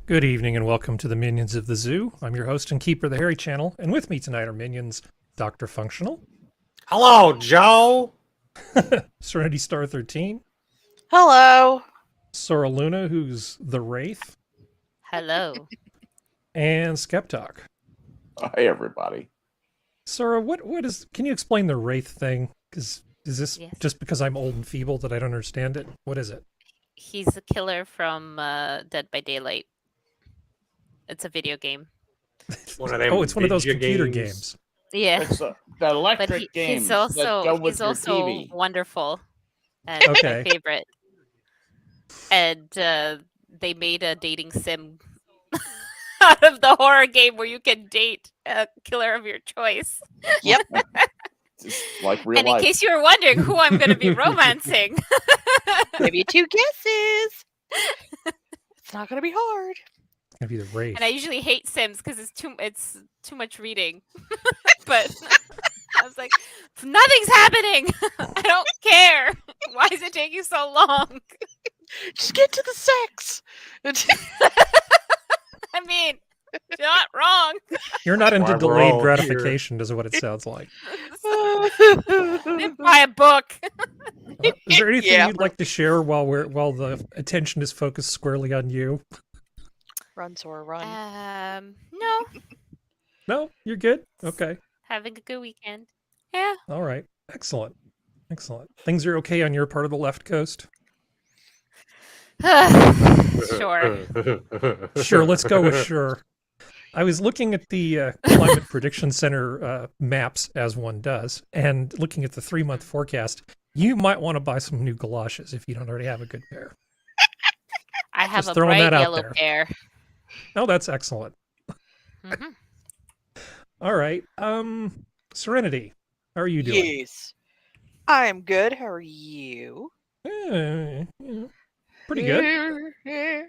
Good evening and welcome to the Minions of the Zoo. I'm your host and keeper of the Harry Channel, and with me tonight are minions DrFunctional, Hello, Joe. Serenity Star 13, Hello. Sora Luna, who's the Wraith, Hello. and SkepTock. Hi, everybody. Sora, what is? Can you explain the Wraith thing? Because is this Yes. just because I'm old and feeble that I don't understand it? What is it? He's the killer from Dead by Daylight. It's a video game. One of them Oh, it's one of those video computer games. games. Yeah. It's the But electric games he's that also go with he's your also TV. wonderful and Okay. my favorite. And they made a dating sim out of the horror game where you can date a killer of your choice. Yep. Just like real And in life. case you were wondering who I'm going to be romancing, Maybe 2 guesses. It's not going to be hard. It's gonna be the Wraith. and I usually hate sims because it's too much reading. But I was like, nothing's happening. I don't care. Why is it taking so long? Just get to the sex. I mean, you're not wrong. You're not into Why we're delayed all gratification, is what it sounds like. Didn't buy a book. Is there anything Yeah. you'd like to share while the attention is focused squarely on you? Run, Sora, run. No, No, you're good. Okay. having a good weekend. Yeah. All right. Excellent. Excellent. Things are okay on your part of the left coast? Sure. Sure. Let's go with sure. I was looking at the Climate Prediction Center maps, as one does, and looking at the 3-month forecast. You might want to buy some new galoshes if you don't already have a good pair. I have Just a throwing bright that out yellow there. pair. Oh, that's excellent. Mhm. All right. Serenity, how are you doing? Yes. I'm good. How are you? Yeah, pretty good.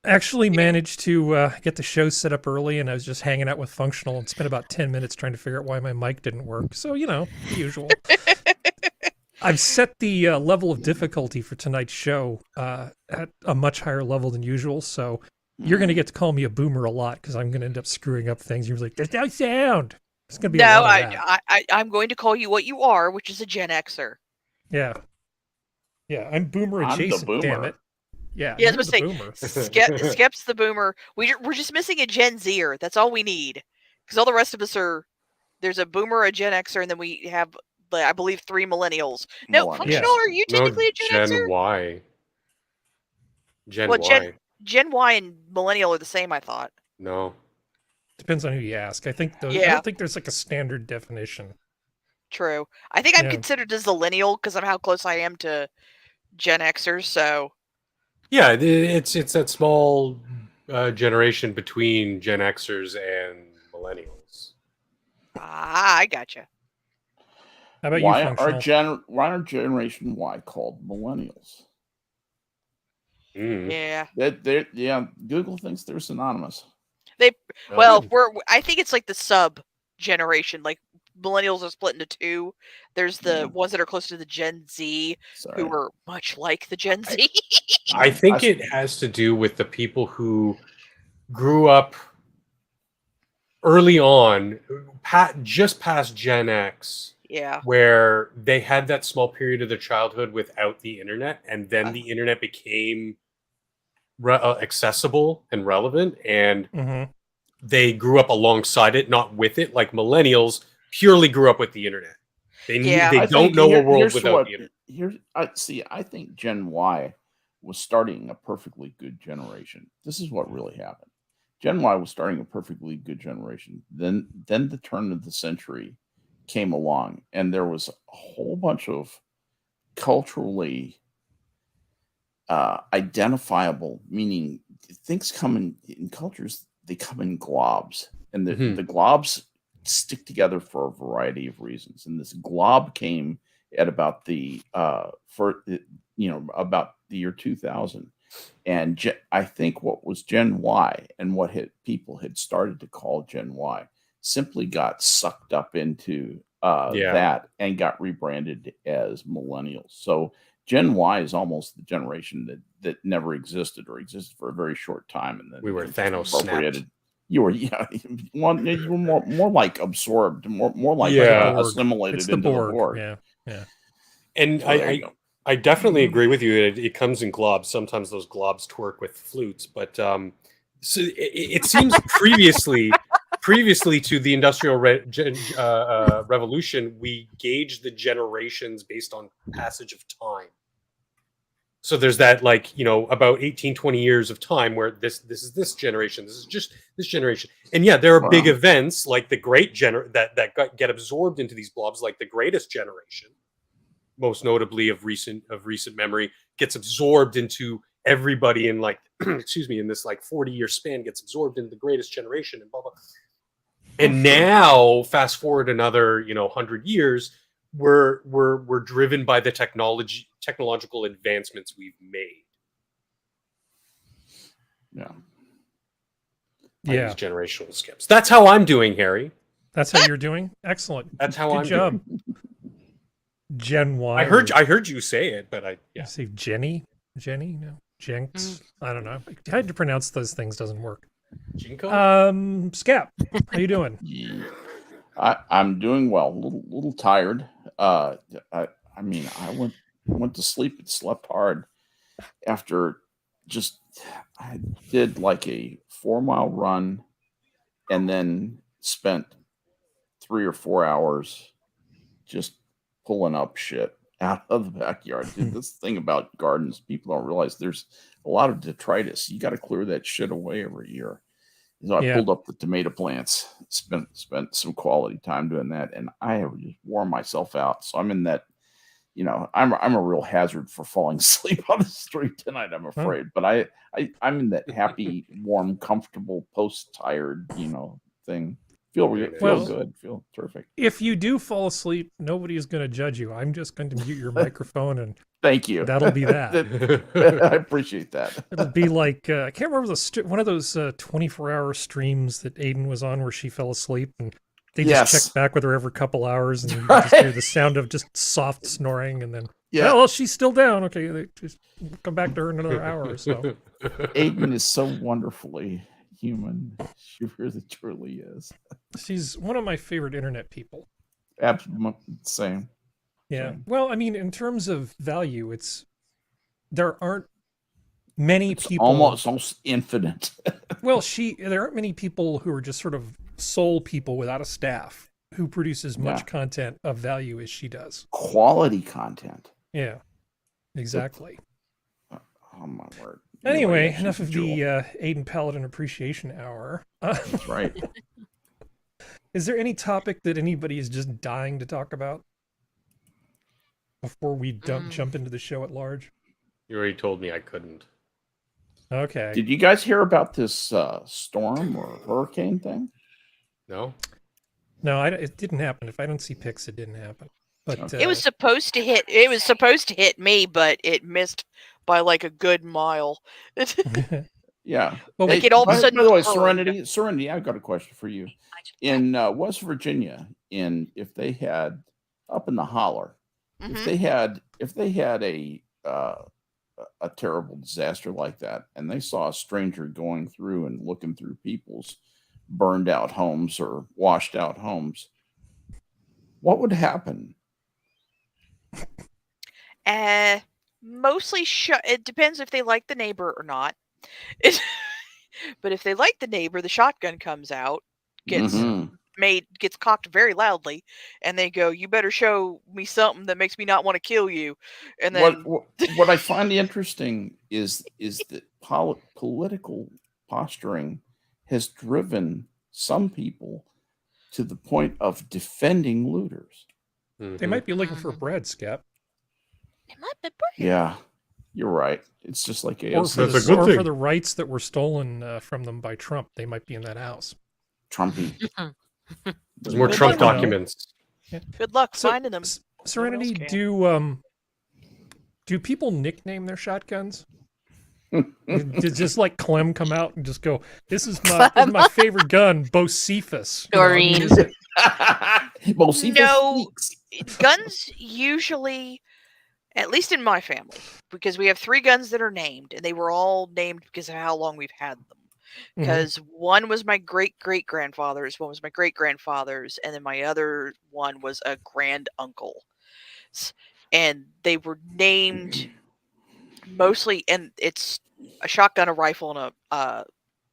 Actually managed to get the show set up early, and I was just hanging out with Functional and spent about 10 minutes trying to figure out why my mic didn't work. So, the usual. I've set the level of difficulty for tonight's show at a much higher level than usual, so you're going to get to call me a boomer a lot because I'm going to end up screwing up things. You're like, there's no sound. It's going to be a No, lot of that. I'm going to call you what you are, which is a Gen Xer. Yeah. Yeah, I'm boomer I'm the adjacent, boomer. damn it. Yeah, Yeah, I you're was the gonna boomer. Skep's the boomer. We're just missing a Gen Zer. That's all we need. Because all the rest of us there's a boomer, a Gen Xer, and then we have, I believe, 3 millennials. No, Millennials. Functional, are you No, technically a Gen Xer? Gen Y. Gen Well, Y. Gen Y and millennial are the same, I thought. No. Depends on who you ask. I Yeah. don't think there's like a standard definition. True. I think I'm Yeah. considered as a lineal because of how close I am to Gen Xers. So Yeah, it's that small generation between Gen Xers and millennials. I gotcha. How about Why you, Functional? are Generation Y called millennials? Mm. Yeah. Google thinks they're synonymous. Well, I think it's like the sub generation. Like millennials are split into 2. There's the Yeah. ones that are close to the Gen Z, Sorry. who are much like the Gen Z. I think it has to do with the people who grew up early on, just past Gen X, Yeah. where they had that small period of their childhood without the internet, and then the internet became accessible and relevant, and Mm-hmm. they grew up alongside it, not with it. Like millennials purely grew up with the internet. Yeah. They I don't think know a here- world here's without what- the internet. I think Gen Y was starting a perfectly good generation. This is what really happened. Gen Y was starting a perfectly good generation. Then the turn of the century came along, and there was a whole bunch of culturally identifiable, meaning things come in cultures, they come in globs, and the globs stick together for a variety of reasons. And this glob came at about about the year 2000. And I think what was Gen Y and what people had started to call Gen Y simply got sucked up into that and got rebranded as millennials. So Gen Y is almost the generation that never existed or existed for a very short time, and then We were Thanos snapped. You were you were more like absorbed, more like Yeah. assimilated It's the into Borg. the Borg. Yeah. And So there you go. I definitely agree with you that it comes in globs. Sometimes those globs twerk with flutes, but so it seems previously to the Industrial Revolution, we gauged the generations based on passage of time. So there's that, like, about 18, 20 years of time where this is this generation, this is just this generation. And yeah, there are big events like the great that get absorbed into these blobs, like the Greatest Generation, most notably of recent memory, gets absorbed into everybody in like in this like 40-year span, gets absorbed into the Greatest Generation and blah blah. And now fast forward another 100 years, we're driven by the technological advancements we've made. Yeah. These generational skips. That's how I'm doing, Harry. That's how you're doing? Excellent. That's how Good I'm job. doing. Gen Y. I heard you say it, but You say Jenny? No. Jenks? I don't know. How to pronounce those things doesn't work. Jinko? Skep, how you doing? I'm doing well. A little tired. I went to sleep and slept hard after I did like a 4-mile run and then spent 3 or 4 hours just pulling up shit out of the backyard. Dude, this thing about gardens, people don't realize there's a lot of detritus. You got to clear that shit away every year. So I pulled up the tomato plants, spent some quality time doing that, and I have just worn myself out. So I'm in that, I'm a real hazard for falling asleep on the street tonight, I'm afraid. But I'm in that happy, warm, comfortable, post-tired, thing. Feel good, feel terrific. If you do fall asleep, nobody is going to judge you. I'm just going to mute your microphone, and thank you. That'll be that. I appreciate that. It'll be like I can't remember one of those 24-hour streams that Aiden was on where she fell asleep, and they just checked back with her every couple hours, and you just hear the sound of just soft snoring, and then well, she's still down. Okay, they just come back to her in another hour or so. Aiden is so wonderfully human. She really truly is. She's one of my favorite internet people. Absolutely same. Yeah. Well, I mean, in terms of value, there aren't many people. Almost infinite. Well, there aren't many people who are just sort of sole people without a staff who produce as much content of value as she does. Quality content. Yeah. Exactly. Oh my word. Anyway, enough of the Aiden Paladin Appreciation Hour. That's right. Is there any topic that anybody is just dying to talk about before we jump into the show at large? You already told me I couldn't. Okay. Did you guys hear about this storm or hurricane thing? No. No, it didn't happen. If I don't see pics, it didn't happen. But it was supposed to hit. It was supposed to hit me, but it missed by like a good mile. Yeah. Well, like it all of a sudden. By the way, Serenity, I've got a question for you. In West Virginia, if they had up in the holler, if they had a terrible disaster like that, and they saw a stranger going through and looking through people's burned out homes or washed out homes, what would happen? Mostly it depends if they like the neighbor or not. But if they like the neighbor, the shotgun comes out, gets cocked very loudly, and they go, "You better show me something that makes me not want to kill you." And then what I find interesting is that political posturing has driven some people to the point of defending looters. They might be looking for bread, Skep. It might be bread. Yeah, you're right. It's just like or for the rights that were stolen from them by Trump. They might be in that house. Trumpy. There's more Trump documents. Yeah. Good luck finding them. Serenity, do people nickname their shotguns? Just like Clem come out and just go, "This is my favorite gun, Bocephus." Doreen. No, guns usually, at least in my family, because we have 3 guns that are named, and they were all named because of how long we've had them. Because one was my great-great-grandfather's, one was my great-grandfather's, and then my other one was a grand-uncle. And they were named mostly, and it's a shotgun, a rifle, and a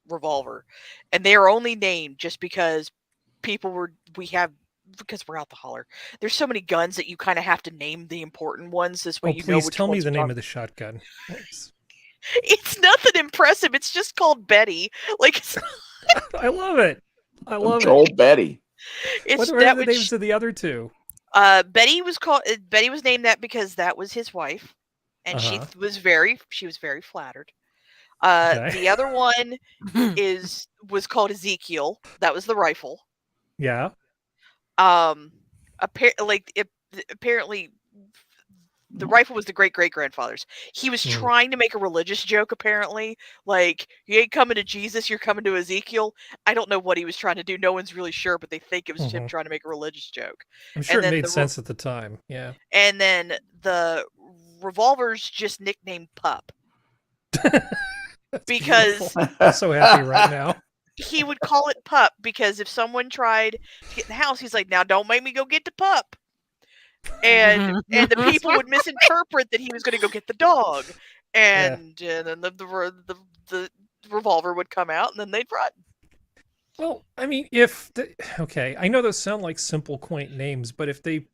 revolver. And they are only named just because because we're out the holler. There's so many guns that you kind of have to name the important ones. This way, Oh, you know please which tell me ones the we're name talking- of the shotgun. Thanks. It's nothing impressive. It's just called Betty. Like, I love it. I love Joel it. Betty. it's What are that the which names of the other 2? Betty was named that because that was his wife, and she was very flattered. Okay. The other one was called Ezekiel. That was the rifle. Yeah. Apparently the rifle was the great-great-grandfather's. He was trying to make a religious joke, apparently. Like, you ain't coming to Jesus, you're coming to Ezekiel. I don't know what he was trying to do. No one's really sure, but they think it was him trying to make a religious joke. I'm sure And it then made sense at the time. Yeah. And then the revolver's just nicknamed Pup. Because I'm so happy right now. he would call it Pup because if someone tried to get in the house, he's like, now don't make me go get the pup. And the people would misinterpret that he was going to go get the dog, and then the revolver would come out, and then they'd run. Well, I mean, okay, I know those sound like simple, quaint names, but if they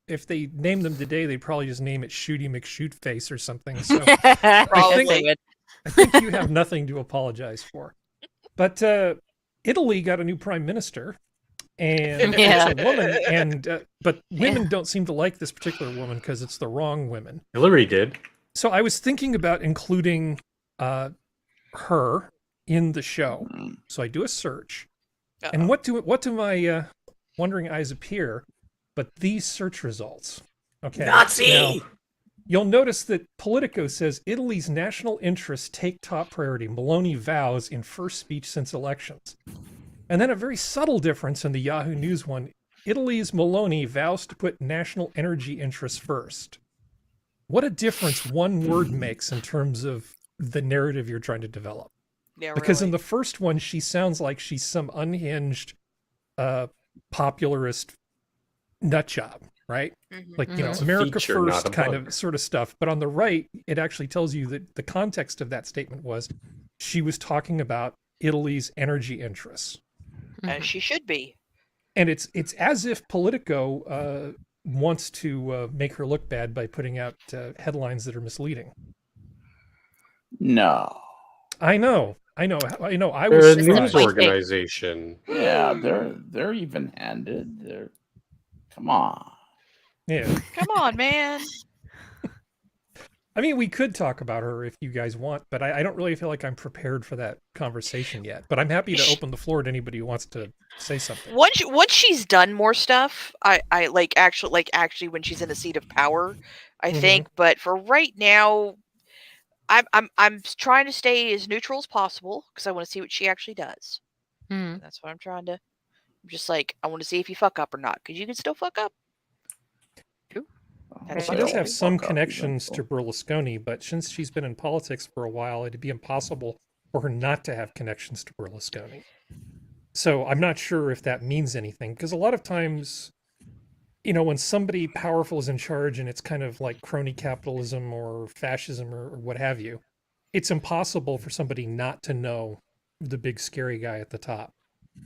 name them today, they'd probably just name it Shooty McShootface or something. So Probably. I think you have nothing to apologize for. But Italy got a new prime minister. And it's a woman, but women don't seem to like this particular woman because it's the wrong women. Hillary did. So I was thinking about including her in the show. So I do a search, and what do my wondering eyes appear? But these search results. Okay, Nazi. Now, you'll notice that Politico says Italy's national interests take top priority. Maloney vows in first speech since elections. And then a very subtle difference in the Yahoo News one. Italy's Maloney vows to put national energy interests first. What a difference one word makes in terms of the narrative you're trying to develop. Yeah, because really. in the first one, she sounds like she's some unhinged, popularist nut job, right? Like, It's a America feature, not first a kind bug. of sort of stuff. But on the right, it actually tells you that the context of that statement was she was talking about Italy's energy interests. As she should be. And it's as if Politico wants to make her look bad by putting out headlines that are misleading. No. I know. I was They're a news surprised. organization. Yeah, they're even-handed. Come on. Yeah. Come on, man. I mean, we could talk about her if you guys want, but I don't really feel like I'm prepared for that conversation yet. But I'm happy to open the floor to anybody who wants to say something. Once she's done more stuff, I actually when she's in a seat of power, I think. But for right now, I'm trying to stay as neutral as possible because I want to see what she actually does. That's what I'm trying to. I'm just like, I want to see if you fuck up or not, because you can still fuck up. Well, she does have some connections to Berlusconi, but since she's been in politics for a while, it'd be impossible for her not to have connections to Berlusconi. So I'm not sure if that means anything, because a lot of times, when somebody powerful is in charge and it's kind of like crony capitalism or fascism or what have you, it's impossible for somebody not to know the big scary guy at the top.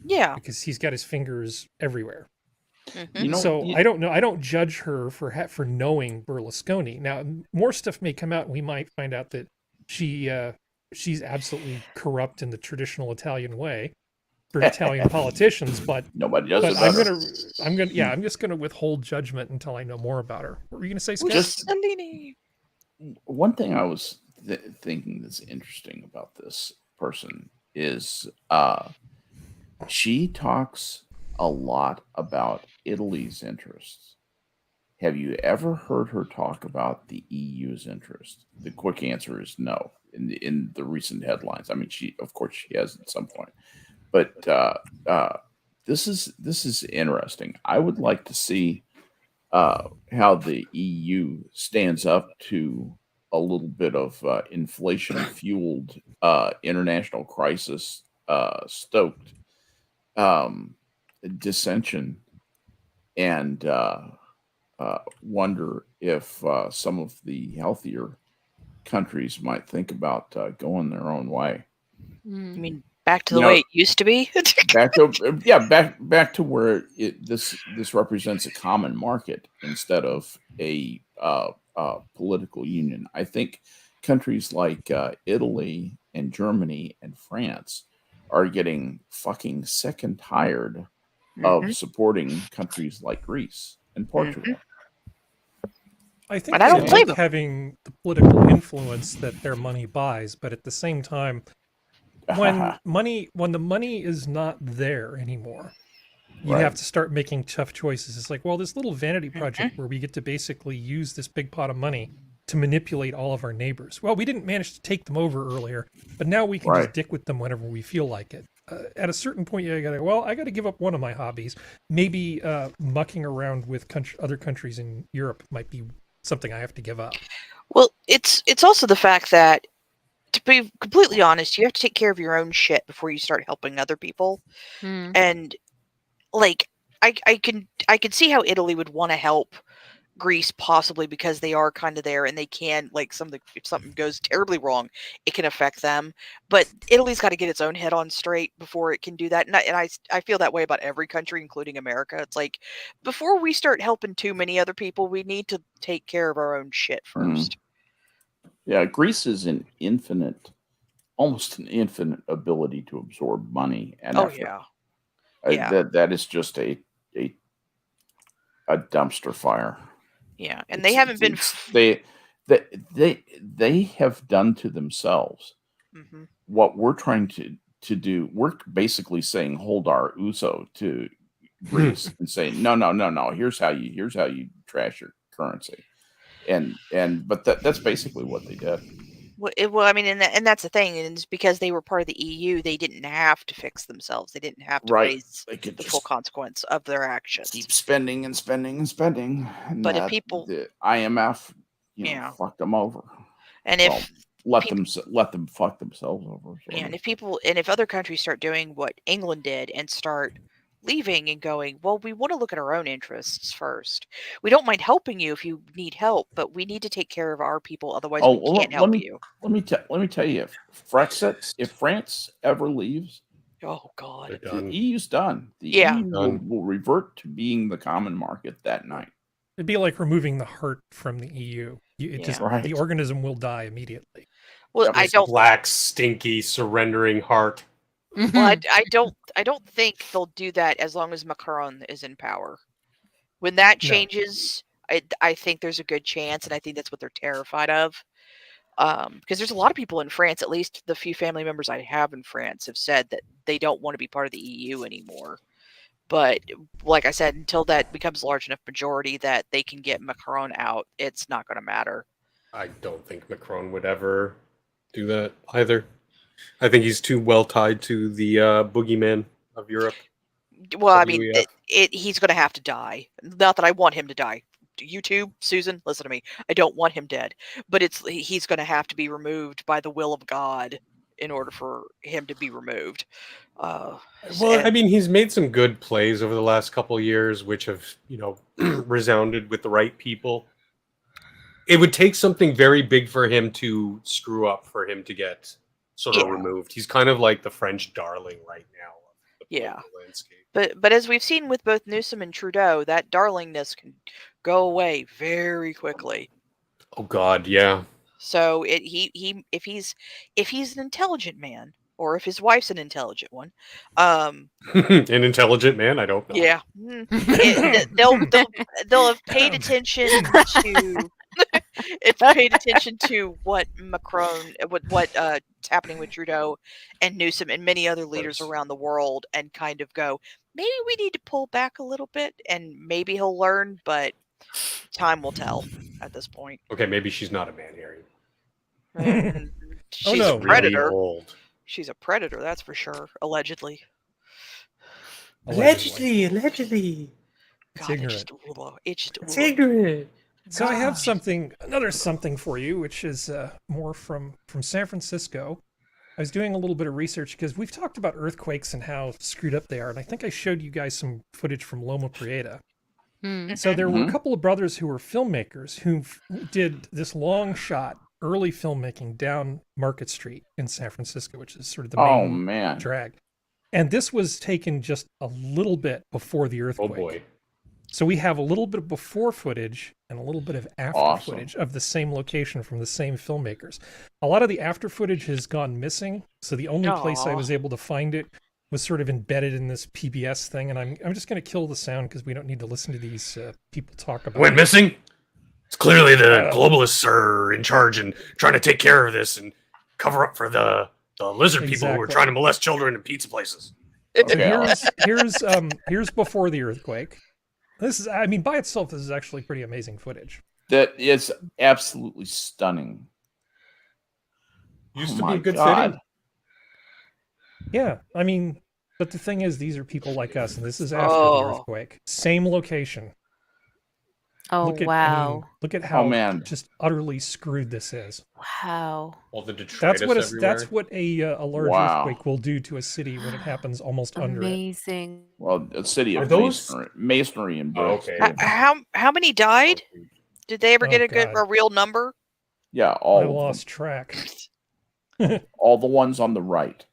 Yeah. Because he's got his fingers everywhere. Mm-hmm. I don't know. I don't judge her for knowing Berlusconi. Now, more stuff may come out, and we might find out that she's absolutely corrupt in the traditional Italian way for Italian politicians. But nobody does. But I'm just gonna withhold judgment until I know more about her. What were you gonna say, Skep? Just one thing I was thinking that's interesting about this person is she talks a lot about Italy's interests. Have you ever heard her talk about the EU's interest? The quick answer is no. In the recent headlines, I mean, she has at some point, but this is interesting. I would like to see how the EU stands up to a little bit of inflation-fueled international crisis stoked dissension, and wonder if some of the healthier countries might think about going their own way. I mean, back to the way it used to be. back to where this represents a common market instead of a political union. I think countries like Italy and Germany and France are getting fucking sick and tired of supporting countries like Greece and Portugal. I think I don't they blame like them. having the political influence that their money buys, but at the same time, when the money is not there anymore, you Right. have to start making tough choices. It's like, well, this little vanity project where we get to basically use this big pot of money to manipulate all of our neighbors. Well, we didn't manage to take them over earlier, but now we can just dick with them whenever we feel like it. At a certain point, I got to give up one of my hobbies. Maybe mucking around with other countries in Europe might be something I have to give up. Well, it's also the fact that, to be completely honest, you have to take care of your own shit before you start helping other people. And like, I can see how Italy would want to help Greece, possibly because they are kind of there and they can, like, if something goes terribly wrong, it can affect them. But Italy's got to get its own head on straight before it can do that. And I feel that way about every country, including America. It's like, before we start helping too many other people, we need to take care of our own shit first. Yeah, Greece is almost an infinite ability to absorb money and effort. That is just a dumpster fire. Yeah, and they haven't been. They have done to themselves what we're trying to do. We're basically saying hold our Uso to Greece and say no. Here's how you trash your currency, but that's basically what they did. Well, I mean, and that's the thing, and it's because they were part of the EU, they didn't have to fix themselves. They didn't have to face the full consequence of their actions. Keep spending and spending and spending. And but if people, the IMF, fucked them over, and if let them fuck themselves over. Yeah, and if other countries start doing what England did and start leaving and going, well, we want to look at our own interests first. We don't mind helping you if you need help, but we need to take care of our people, otherwise we can't help you. Let me tell you, if France ever leaves, oh god, the EU's done. The EU will revert to being the common market that night. It'd be like removing the heart from the EU. The organism will die immediately. Well, I don't black, stinky, surrendering heart. Well, I don't think they'll do that as long as Macron is in power. When that changes, I think there's a good chance, and I think that's what they're terrified of. Because there's a lot of people in France, at least the few family members I have in France, have said that they don't want to be part of the EU anymore. But like I said, until that becomes a large enough majority that they can get Macron out, it's not going to matter. I don't think Macron would ever do that either. I think he's too well tied to the boogeyman of Europe. Well, I mean, he's going to have to die. Not that I want him to die. YouTube, Susan, listen to me. I don't want him dead. But he's going to have to be removed by the will of God in order for him to be removed. Well, I mean, he's made some good plays over the last couple of years, which have, resounded with the right people. It would take something very big for him to screw up for him to get sort of removed. He's kind of like the French darling right now of the political landscape. But as we've seen with both Newsom and Trudeau, that darlingness can go away very quickly. Oh God, yeah. So if he's an intelligent man, or if his wife's an intelligent one, an intelligent man, I don't know. Yeah, they'll have paid attention to. It's paid attention to what Macron, what's happening with Trudeau and Newsom and many other leaders around the world, and kind of go, maybe we need to pull back a little bit, and maybe he'll learn, but time will tell at this point. Okay, maybe she's not a man-hairy. She's a predator. Really old. She's a predator, that's for sure. Allegedly. Allegedly. God, It's ignorant. So I have God. another something for you, which is more from San Francisco. I was doing a little bit of research because we've talked about earthquakes and how screwed up they are, and I think I showed you guys some footage from Loma Prieta. So there were a couple of brothers who were filmmakers who did this long shot, early filmmaking down Market Street in San Francisco, which is sort of the main drag. And this was taken just a little bit before the earthquake. Oh boy. So we have a little bit of before footage and a little bit of after footage of the same location from the same filmmakers. A lot of the after footage has gone missing, so the only place I was able to find it was sort of embedded in this PBS thing, and I'm just going to kill the sound because we don't need to listen to these people talk about Went missing? It's clearly the globalists are in charge and trying to take care of this and cover up for the lizard people who are trying to molest children in pizza places. So here's before the earthquake. This is, I mean, by itself, this is actually pretty amazing footage. That is absolutely stunning. Used to be a good fitting. Yeah, I mean, but the thing is, these are people like us, and this is after the earthquake. Same location. Oh, wow. Look at how just utterly screwed this is. Wow. All the detritus that's what a large earthquake will do to a city when it happens almost under it. Amazing. Well, a city of masonry and bricks. Okay. How many died? Did they ever get a real number? Yeah, all. I lost track. All the ones on the right.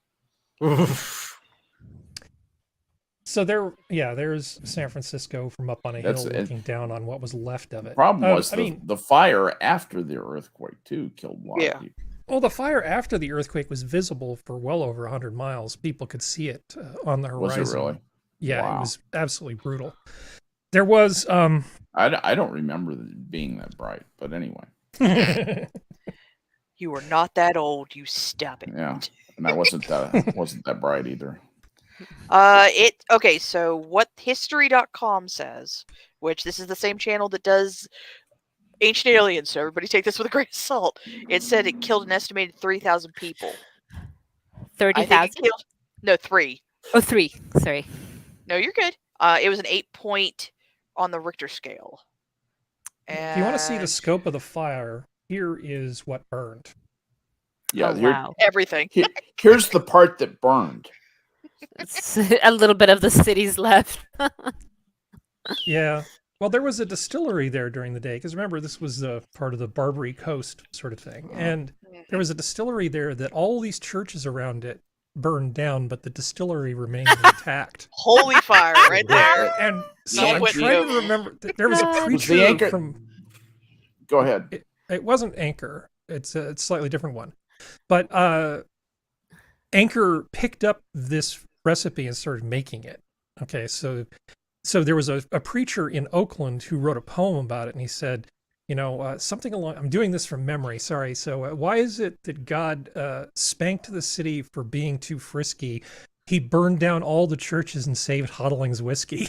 So there's San Francisco from up on a hill looking down on what was left of it. The problem was the fire after the earthquake too killed a lot of people. Well, the fire after the earthquake was visible for well over 100 miles. People could see it on the horizon. Was it really? Yeah, It was absolutely brutal. There was I don't remember it being that bright, but anyway. You are not that old, you stop it. Yeah. And I wasn't that bright either. So what history.com says, which this is the same channel that does Ancient Aliens, so everybody take this with a grain of salt. It said it killed an estimated 3,000 people. 30,000? No, 3. Oh, 3. Sorry. No, you're good. It was an 8-point on the Richter scale. If you want to see the scope of the fire, here is what burned. Yeah, everything. Here's the part that burned. It's a little bit of the city's left. Yeah. Well, there was a distillery there during the day, because remember, this was part of the Barbary Coast sort of thing. And there was a distillery there that all these churches around it burned down, but the distillery remained intact. Holy fire right there. And so I'm trying to remember, there was a preacher from... Go ahead. It wasn't Anchor. It's a slightly different one. But Anchor picked up this recipe and started making it. Okay, so there was a preacher in Oakland who wrote a poem about it, and he said, something along, I'm doing this from memory, sorry. So why is it that God spanked the city for being too frisky? He burned down all the churches and saved Hodling's whiskey.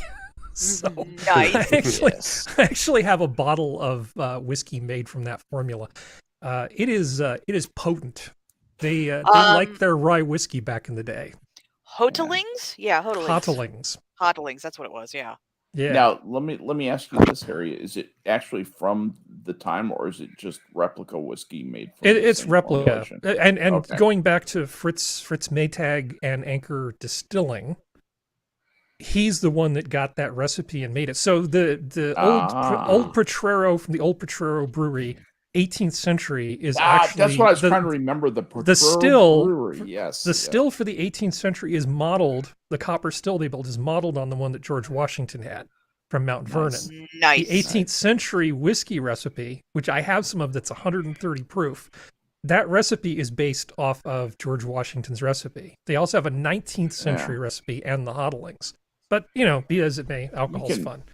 So nice. I actually have a bottle of whiskey made from that formula. It is potent. They liked their rye whiskey back in the day. Hotelings? Yeah, Hotelings. Hotelings, that's what it was, yeah. Yeah. Now let me ask you this, Harry. Is it actually from the time, or is it just replica whiskey made from it's replica. Formulation? And going back to Fritz Maytag and Anchor Distilling, he's the one that got that recipe and made it. So the old Potrero from the old Potrero brewery, 18th century, is actually that's what I was trying to remember. The still brewery, yes. The still for the 18th century is modeled. The copper still they built is modeled on the one that George Washington had from Mount Vernon. Nice. The 18th century whiskey recipe, which I have some of, that's 130 proof. That recipe is based off of George Washington's recipe. They also have a 19th century recipe and the Hodlings. But be as it may, alcohol's fun.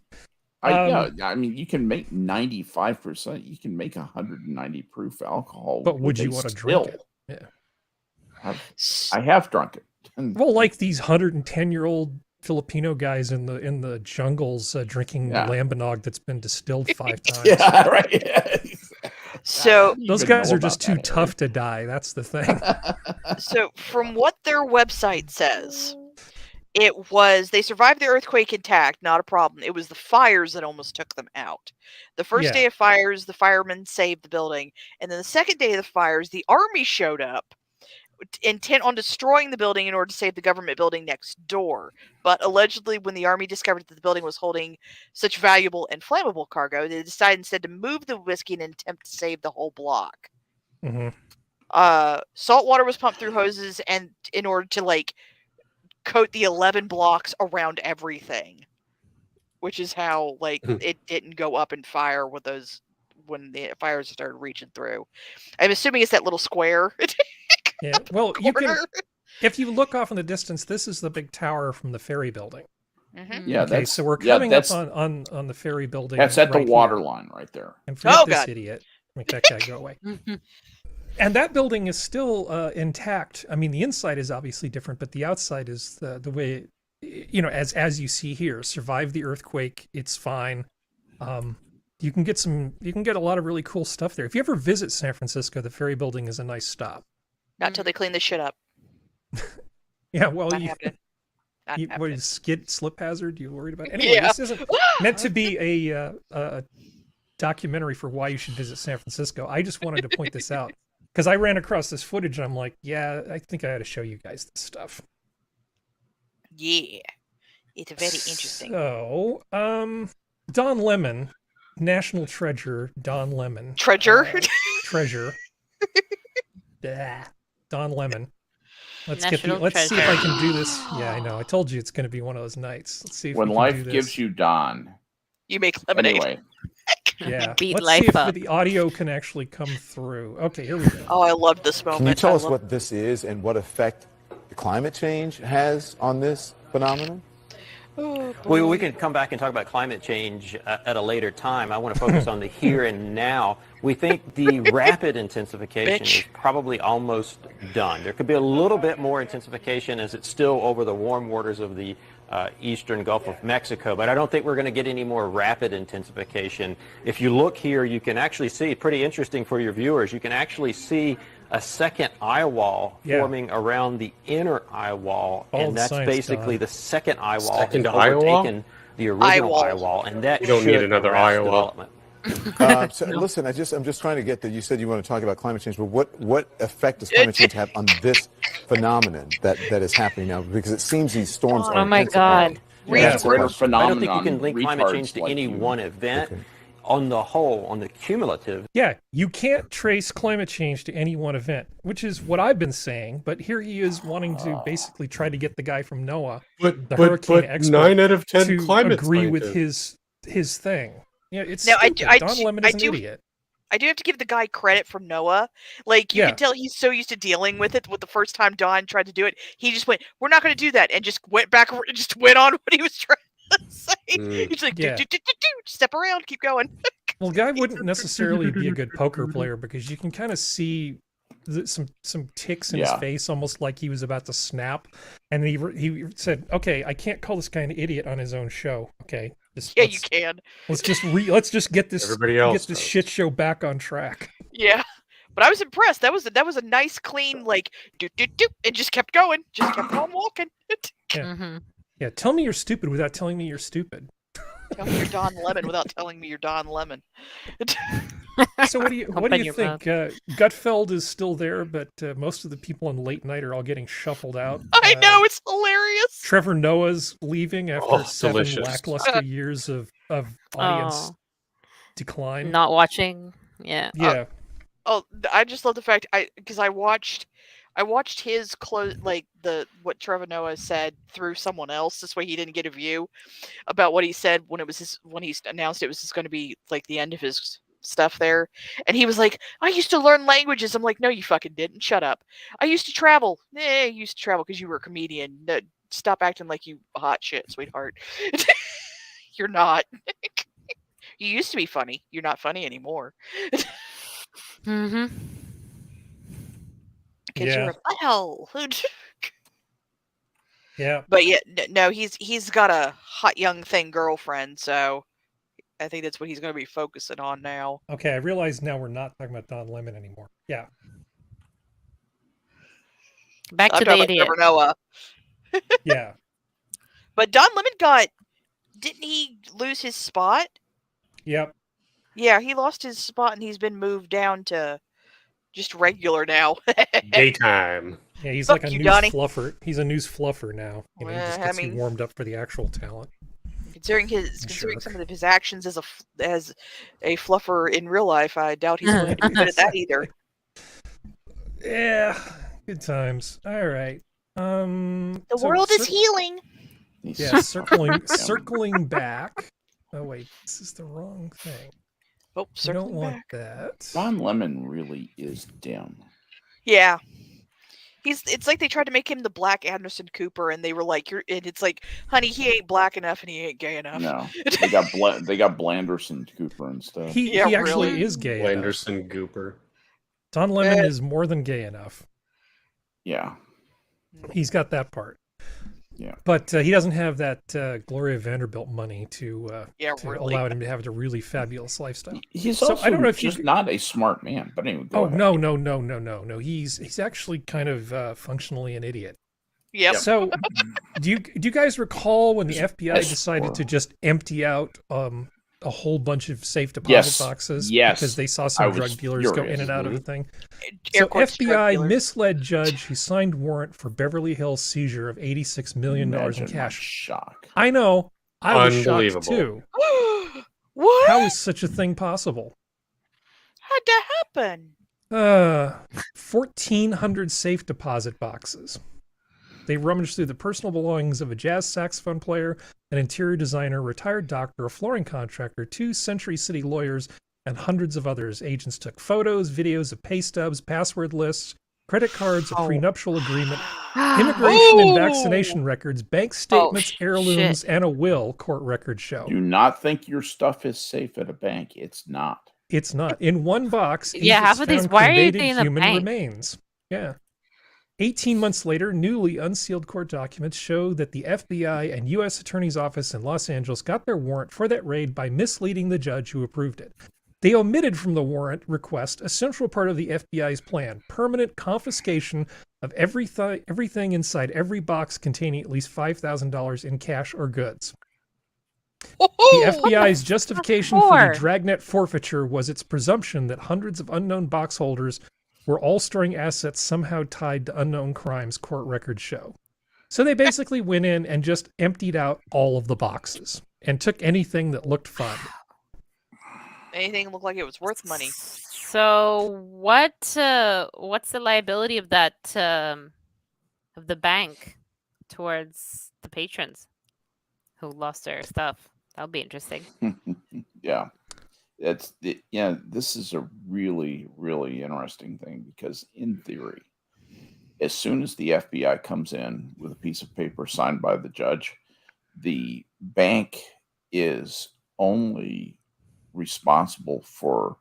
I mean, you can make 95%. You can make 190 proof alcohol. But would you want to drink it? Yeah. I have drunk it. Well, like these 110-year-old Filipino guys in the jungles drinking lambanog that's been distilled 5 times. Yeah, right. Yeah. So those guys are just too tough to die. That's the thing. So from what their website says, They survived the earthquake intact, not a problem. It was the fires that almost took them out. The first day of fires, the firemen saved the building. And then the second day of the fires, the army showed up, intent on destroying the building in order to save the government building next door. But allegedly, when the army discovered that the building was holding such valuable and flammable cargo, they decided instead to move the whiskey in an attempt to save the whole block. Salt water was pumped through hoses and in order to like coat the 11 blocks around everything, which is how like it didn't go up in fire with those when the fires started reaching through. I'm assuming it's that little square. Yeah, well, you can, if you look off in the distance, this is the big tower from the ferry building. Yeah, okay, so we're coming up on the ferry building. That's at right the water here. line right there. And forget this idiot. Make that guy go away. And that building is still intact. I mean, the inside is obviously different, but the outside is the way, you know, as you see here. Survived the earthquake. It's fine. You can get a lot of really cool stuff there. If you ever visit San Francisco, the ferry building is a nice stop. Not until they clean this shit up. Yeah, well, what is slip hazard? You worried about? Anyway, this isn't meant to be a documentary for why you should visit San Francisco. I just wanted to point this out because I ran across this footage and I'm like, yeah, I think I ought to show you guys this stuff. Yeah, it's very interesting. So, Don Lemon, national treasure, Don Lemon. Treasure? Treasure. Don Lemon. Let's see if I can do this. Yeah, I know. I told you it's going to be one of those nights. Let's see if when we can life do this. gives you Don, you make lemonade. Anyway. Yeah. Beat Let's life see if up. the audio can actually come through. Okay, here we go. Oh, I love this moment. Can you tell us what this is and what effect the climate change has on this phenomenon? We can come back and talk about climate change at a later time. I want to focus on the here and now. We think the rapid intensification is probably almost done. There could be a little bit more intensification as it's still over the warm waters of the eastern Gulf of Mexico, but I don't think we're going to get any more rapid intensification. If you look here, you can actually see, pretty interesting for your viewers, you can actually see a second eye wall forming around the inner eye wall, and that's basically the second eye wall has overtaken the original eye wall, and that you don't need another eye wall. So listen, I'm just trying to get that. You said you want to talk about climate change, but what effect does climate change have on this phenomenon that is happening now? Because it seems these storms are. Oh my God! Yeah, it's a greater I phenomenon. don't think you can link climate change to any one event. On the whole, on the cumulative. Yeah, you can't trace climate change to any one event, which is what I've been saying. But here he is wanting to basically try to get the guy from NOAA, the hurricane expert, 9 out of 10 to climate agree with scientists. his thing. Yeah, it's now, Don Lemon is an idiot. I do have to give the guy credit from NOAA. Like, you can tell he's so used to dealing with it. With the first time Don tried to do it, he just went, "We're not going to do that," and just went back, just went on what he was trying to say. He's like, do, step around, keep going. Well, the guy wouldn't necessarily be a good poker player because you can kind of see some ticks in his face, almost like he was about to snap. And he said, "Okay, I can't call this guy an idiot on his own show. Okay, you can. Let's just get this shit show back on track." Yeah, but I was impressed. That was a nice, clean, like do. It just kept going, just kept on walking. Yeah, yeah. Tell me you're stupid without telling me you're stupid. Tell me you're Don Lemon without telling me you're Don Lemon. So what do you think? Gutfeld is still there, but most of the people on late night are all getting shuffled out. I know, it's hilarious. Trevor Noah's leaving after 7 lackluster years of audience decline. Not watching. Yeah. Yeah. I just love the fact because I watched his what Trevor Noah said through someone else. This way he didn't get a view about what he said when he announced it was just going to be like the end of his stuff there. And he was like, "I used to learn languages." I'm like, "No, you fucking didn't. Shut up. I used to travel." You used to travel because you were a comedian. No, stop acting like you hot shit, sweetheart. You're not. You used to be funny. You're not funny anymore. Mm-hmm. Because you're a butthole. Yeah. But yeah, no, he's got a hot young thing girlfriend, so I think that's what he's going to be focusing on now. Okay, I realize now we're not talking about Don Lemon anymore. Yeah. Back to the idiot. Noah. Yeah. But Don Lemon didn't he lose his spot? Yep. Yeah, he lost his spot and he's been moved down to just regular now. Daytime. Yeah, he's Fuck like a you, news Donnie. fluffer. He's a news fluffer now. You know, he just gets you warmed up for the actual talent. Considering some of his actions as a fluffer in real life, I doubt he's going to be good at that either. Yeah, good times. All right. The world is healing. Yeah, circling back. Oh wait, this is the wrong thing. Oh, I don't circling want back. that. Don Lemon really is dim. Yeah. It's like they tried to make him the Black Anderson Cooper, and they were like, and it's like, honey, he ain't black enough and he ain't gay enough. No, they got Blanderson Cooper and stuff. He actually is gay enough. Blanderson Gooper. Don Lemon is more than gay enough. Yeah. He's got that part. Yeah. But he doesn't have that Gloria Vanderbilt money to really. allow him to have a really fabulous lifestyle. He's so also I don't know if just not a smart man. But anyway, go ahead. No. He's actually kind of functionally an idiot. Yep. So do you guys recall when the FBI decided to just empty out a whole bunch of safe deposit boxes because they saw some drug dealers go in and out of the thing? So FBI misled judge who signed warrant for Beverly Hills seizure of $86 million in cash. Shock. I know. I was shocked too. What? How is such a thing possible? How'd that happen? 1,400 safe deposit boxes. They rummaged through the personal belongings of a jazz saxophone player, an interior designer, retired doctor, a flooring contractor, 2 Century City lawyers, and hundreds of others. Agents took photos, videos of pay stubs, password lists, credit cards, a prenuptial agreement, immigration and vaccination records, bank statements, heirlooms, and a will, court records show. Do not think your stuff is safe at a bank. It's not. It's not. In one box, half of these, why are they in the human bank? remains. Yeah. 18 months later, newly unsealed court documents show that the FBI and U.S. Attorney's Office in Los Angeles got their warrant for that raid by misleading the judge who approved it. They omitted from the warrant request a central part of the FBI's plan: permanent confiscation of everything inside every box containing at least $5,000 in cash or goods. The FBI's justification for the dragnet forfeiture was its presumption that hundreds of unknown box holders were all storing assets somehow tied to unknown crimes, court records show. So they basically went in and just emptied out all of the boxes and took anything that looked fun. Anything looked like it was worth money. So what's the liability of that of the bank towards the patrons who lost their stuff? That'll be interesting. Yeah. This is a really, really interesting thing because in theory, as soon as the FBI comes in with a piece of paper signed by the judge, the bank is only responsible for,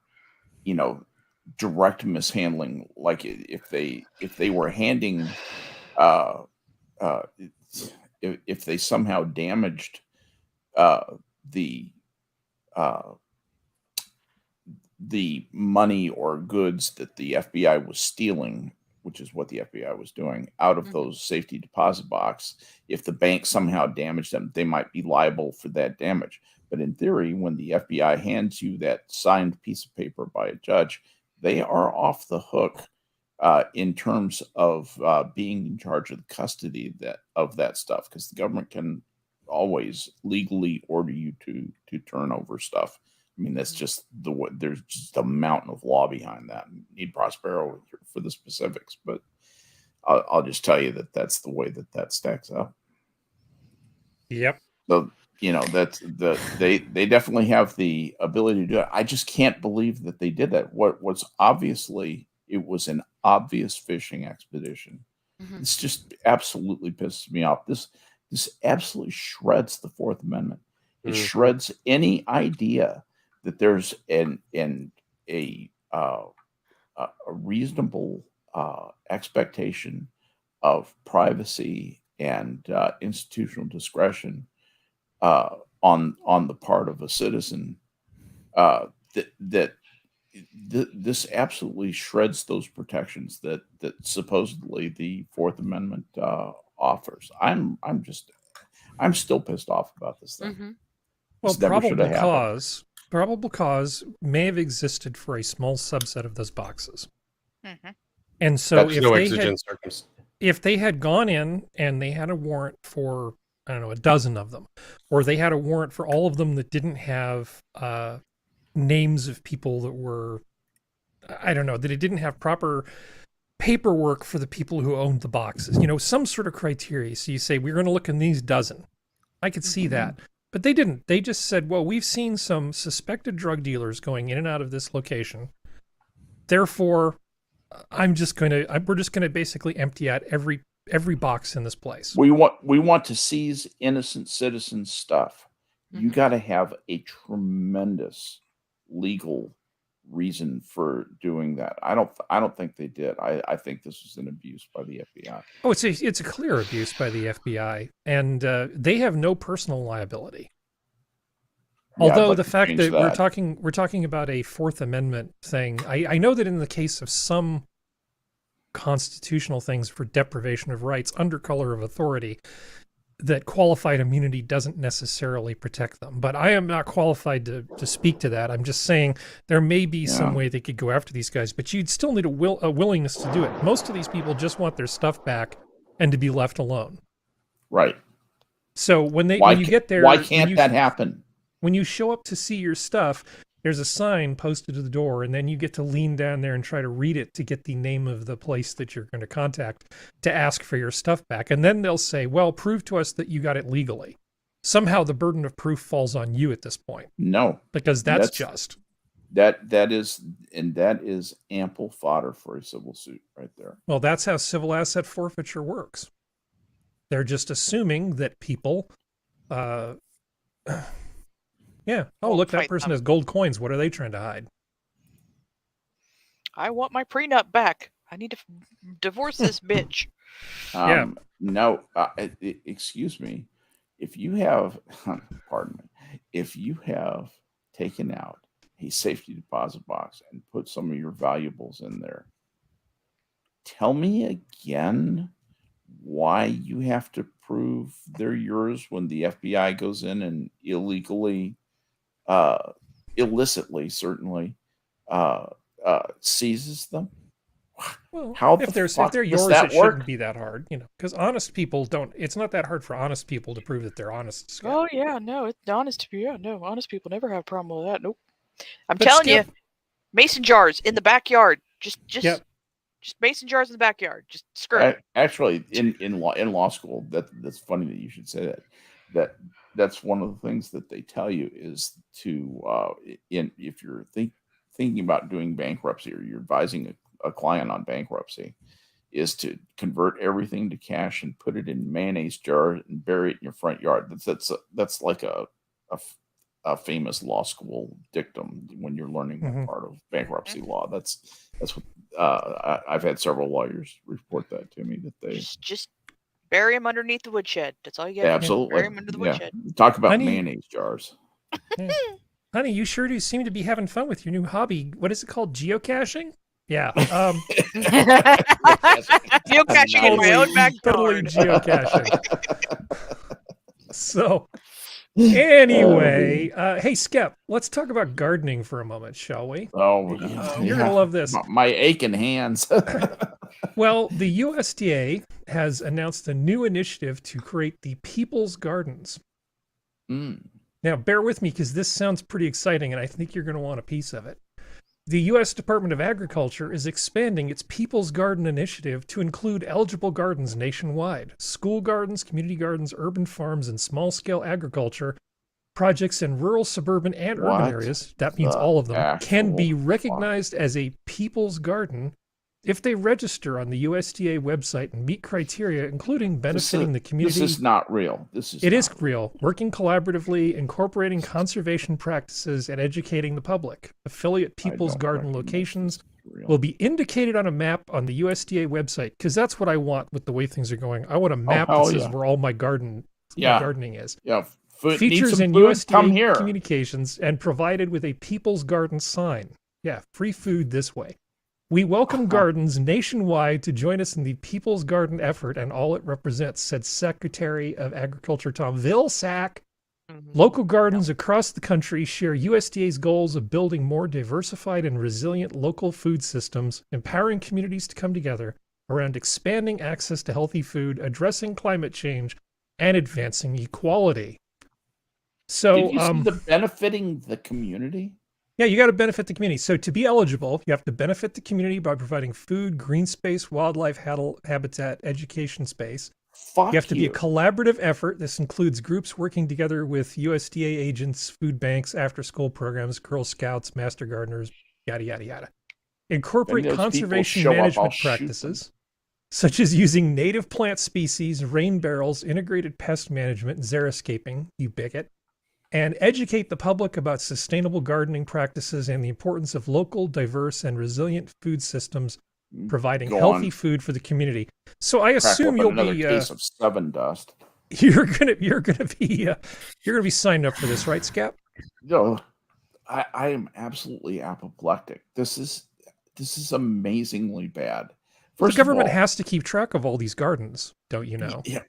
direct mishandling. Like if they were handing, if they somehow damaged the money or goods that the FBI was stealing, which is what the FBI was doing, out of those safety deposit box, if the bank somehow damaged them, they might be liable for that damage. But in theory, when the FBI hands you that signed piece of paper by a judge, they are off the hook in terms of being in charge of the custody of that stuff, because the government can always legally order you to turn over stuff. I mean, that's just there's just a mountain of law behind that. Need Prospero for the specifics, but I'll just tell you that that's the way that stacks up. Yep. So that's they definitely have the ability to do it. I just can't believe that they did that. What's obviously, it was an obvious fishing expedition. This just absolutely pisses me off. This absolutely shreds the Fourth Amendment. It shreds any idea that there's a reasonable expectation of privacy and institutional discretion on the part of a citizen. This absolutely shreds those protections that I'm still pissed off about this thing. Mm-hmm. Well, This never should have probable cause may have existed for a small subset of those boxes. Mm-hmm. And so That's no exigent circumstance. if they had gone in and they had a warrant for, I don't know, a dozen of them, or they had a warrant for all of them that didn't have names of people that were, I don't know, that it didn't have proper paperwork for the people who owned the boxes, you know, some sort of criteria. So you say, we're going to look in these dozen. I could see that. But they didn't. They just said, well, we've seen some suspected drug dealers going in and out of this location. Therefore, we're just going to basically empty out every box in this place. We want to seize innocent citizen stuff. You got to have a tremendous legal reason for doing that. I don't think they did. I think this was an abuse by the FBI. Oh, it's a clear abuse by the FBI, and they have no personal liability. Although the fact that we're talking about a Fourth Amendment thing, I know that in the case of some constitutional things for deprivation of rights under color of authority, that qualified immunity doesn't necessarily protect them. But I am not qualified to speak to that. I'm just saying there may be some way they could go after these guys, but you'd still need a willingness to do it. Most of these people just want their stuff back and to be left alone. Right. So when you get there, why can't that happen? When you show up to see your stuff, there's a sign posted to the door, and then you get to lean down there and try to read it to get the name of the place that you're going to contact to ask for your stuff back. And then they'll say, well, prove to us that you got it legally. Somehow the burden of proof falls on you at this point. No. Because that's just. That is ample fodder for a civil suit right there. Well, that's how civil asset forfeiture works. They're just assuming that people... yeah. Oh, look, that person has gold coins. What are they trying to hide? I want my prenup back. I need to divorce this bitch. No, excuse me. If you have, pardon me, if you have taken out a safety deposit box and put some of your valuables in there, tell me again why you have to prove they're yours when the FBI goes in and illicitly, certainly, seizes them. Well, how if they're yours, it shouldn't be that hard, you know, because honest people don't. It's not that hard for honest people to prove that they're honest. Skep. Oh yeah, no, it's honest. Yeah, no, honest people never have a problem with that. Nope. I'm telling you, mason jars in the backyard. Just mason jars in the backyard. Just screw it. Actually, in law school, that's funny that you should say that. That's one of the things that they tell you is to if you're thinking about doing bankruptcy or you're advising a client on bankruptcy, is to convert everything to cash and put it in mayonnaise jar and bury it in your front yard. That's like a famous law school dictum when you're learning that part of bankruptcy law. That's what I've had several lawyers report that to me, that they just bury them underneath the woodshed. That's all you got. Absolutely. Bury them under the woodshed. Talk about mayonnaise jars. Honey, you sure do seem to be having fun with your new hobby. What is it called? Geocaching? Yeah. Geocaching in my own backyard. Totally geocaching. So, anyway, hey, Skep, let's talk about gardening for a moment, shall we? Oh, you're going to love this. My aching hands. Well, the USDA has announced a new initiative to create the People's Gardens. Now, bear with me because this sounds pretty exciting, and I think you're going to want a piece of it. The U.S. Department of Agriculture is expanding its People's Garden initiative to include eligible gardens nationwide. School gardens, community gardens, urban farms, and small-scale agriculture projects in rural, suburban, and urban areas, that means all of them, can be recognized as a People's Garden if they register on the USDA website and meet criteria, including benefiting the community. This is not real. It is real. Working collaboratively, incorporating conservation practices, and educating the public. Affiliate People's Garden locations will be indicated on a map on the USDA website, because that's what I want with the way things are going. I want a map that says where all my gardening is. Yeah. Features in USDA communications and provided with a People's Garden sign. Yeah, free food this way. We welcome gardens nationwide to join us in the People's Garden effort and all it represents, said Secretary of Agriculture Tom Vilsack. Local gardens across the country share USDA's goals of building more diversified and resilient local food systems, empowering communities to come together around expanding access to healthy food, addressing climate change, and advancing equality. So, did you see the benefiting the community? Yeah, you got to benefit the community. So to be eligible, you have to benefit the community by providing food, green space, wildlife habitat, education space. You have to be a collaborative effort. This includes groups working together with USDA agents, food banks, after-school programs, Girl Scouts, master gardeners, yada, yada, yada. Incorporate conservation management practices, such as using native plant species, rain barrels, integrated pest management, and xeriscaping, you bigot. And educate the public about sustainable gardening practices and the importance of local, diverse, and resilient food systems, providing healthy food for the community. So I assume you'll be case of 7 dust. You're gonna be signing up for this, right, Skep? No, I am absolutely apoplectic. This is amazingly bad. First, the government has to keep track of all these gardens, don't you know? Yeah,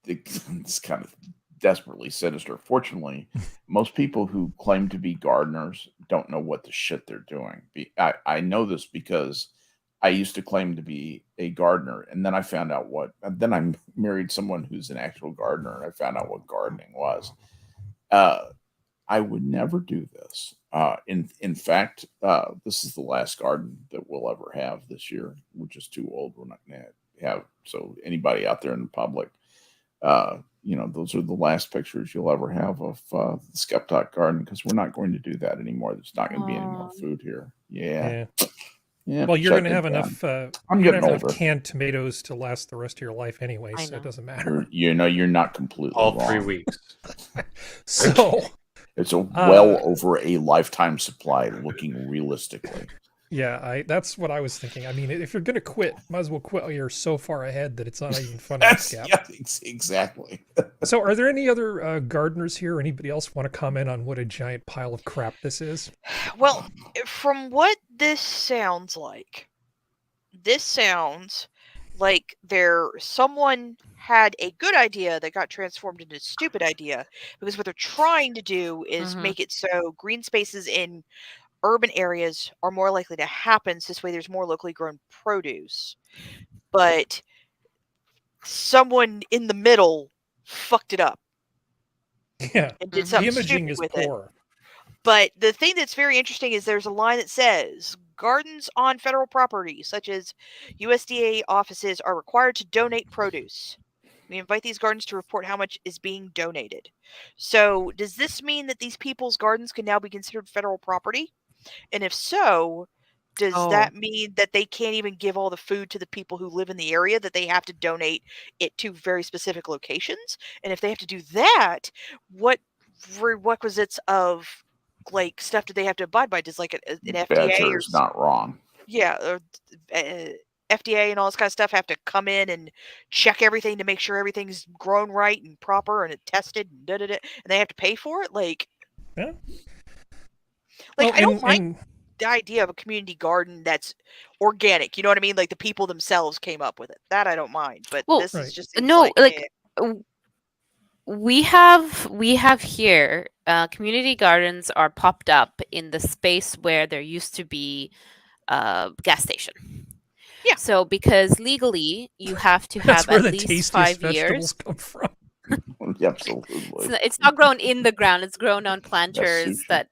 it's kind of desperately sinister. Fortunately, most people who claim to be gardeners don't know what the shit they're doing. I know this because I used to claim to be a gardener, and then I found out then I married someone who's an actual gardener, and I found out what gardening was. I would never do this. In fact, this is the last garden that we'll ever have this year. We're just too old. We're not going to have. So anybody out there in the public, those are the last pictures you'll ever have of the SkepTock garden, because we're not going to do that anymore. There's not going to be any more food here. Yeah. Well, you're going to have enough. I'm getting older. Enough canned tomatoes to last the rest of your life anyway, so it doesn't matter. You're not completely all wrong. 3 weeks. So it's well over a lifetime supply, looking realistically. Yeah, that's what I was thinking. I mean, if you're going to quit, might as well quit while you're so far ahead that it's not even funny. Yeah, exactly. So are there any other gardeners here, or anybody else want to comment on what a giant pile of crap this is? Well, from what this sounds like someone had a good idea that got transformed into a stupid idea, because what they're trying to do is make it so green spaces in urban areas are more likely to happen, so this way there's more locally grown produce. But someone in the middle fucked it up. Yeah, and did something the imaging is with poor. It. But the thing that's very interesting is there's a line that says gardens on federal property, such as USDA offices, are required to donate produce. We invite these gardens to report how much is being donated. So does this mean that these people's gardens can now be considered federal property? And if so, does that mean that they can't even give all the food to the people who live in the area, that they have to donate it to very specific locations? And if they have to do that, what requisites of like stuff do they have to abide by? Does like an FDA Badger is not wrong. Yeah, or, FDA and all this kind of stuff have to come in and check everything to make sure everything's grown right and proper and tested and and they have to pay for it? Like, yeah. Like, I don't mind the idea of a community garden that's organic. You know what I mean? Like the people themselves came up with it. That I don't mind. But this is just we have here community gardens are popped up in the space where there used to be a gas station. Yeah. So because legally you have to have at least 5 years. Come from. Absolutely. It's not grown in the ground. It's grown on planters that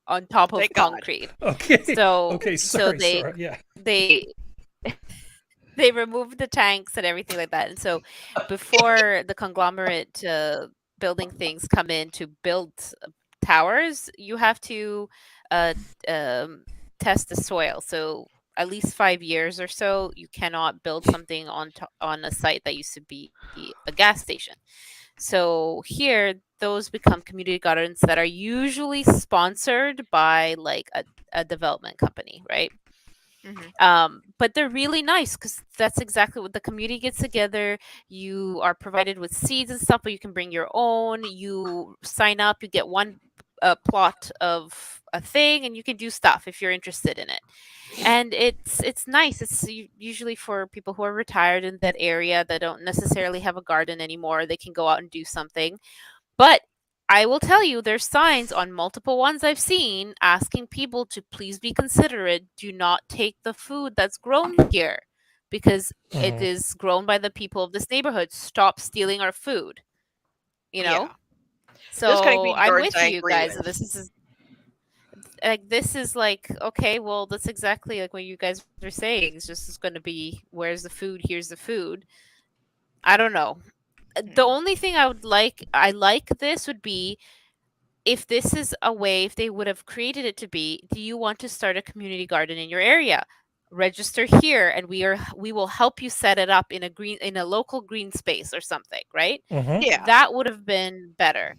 on top of concrete. Okay. So sorry. they removed the tanks and everything like that. And so before the conglomerate building things come in to build towers, you have to test the soil. So at least 5 years or so, you cannot build something on a site that used to be a gas station. So here, those become community gardens that are usually sponsored by like a development company, right? But they're really nice because that's exactly what the community gets together. You are provided with seeds and stuff, but you can bring your own. You sign up, you get one a plot of a thing, and you can do stuff if you're interested in it. And it's nice. It's usually for people who are retired in that area that don't necessarily have a garden anymore. They can go out and do something. But I will tell you, there's signs on multiple ones I've seen asking people to please be considerate. Do not take the food that's grown here because it is grown by the people of this neighborhood. Stop stealing our food. You know? Yeah. So kind of mean I'm words with I you agree guys. with. This is like, okay, well, that's exactly like what you guys are saying. It's going to be, where's the food? Here's the food. I don't know. The only thing I like this would be if this is a way, if they would have created it to be, do you want to start a community garden in your area? Register here, and we will help you set it up in a local green space or something, right? Yeah. That would have been better.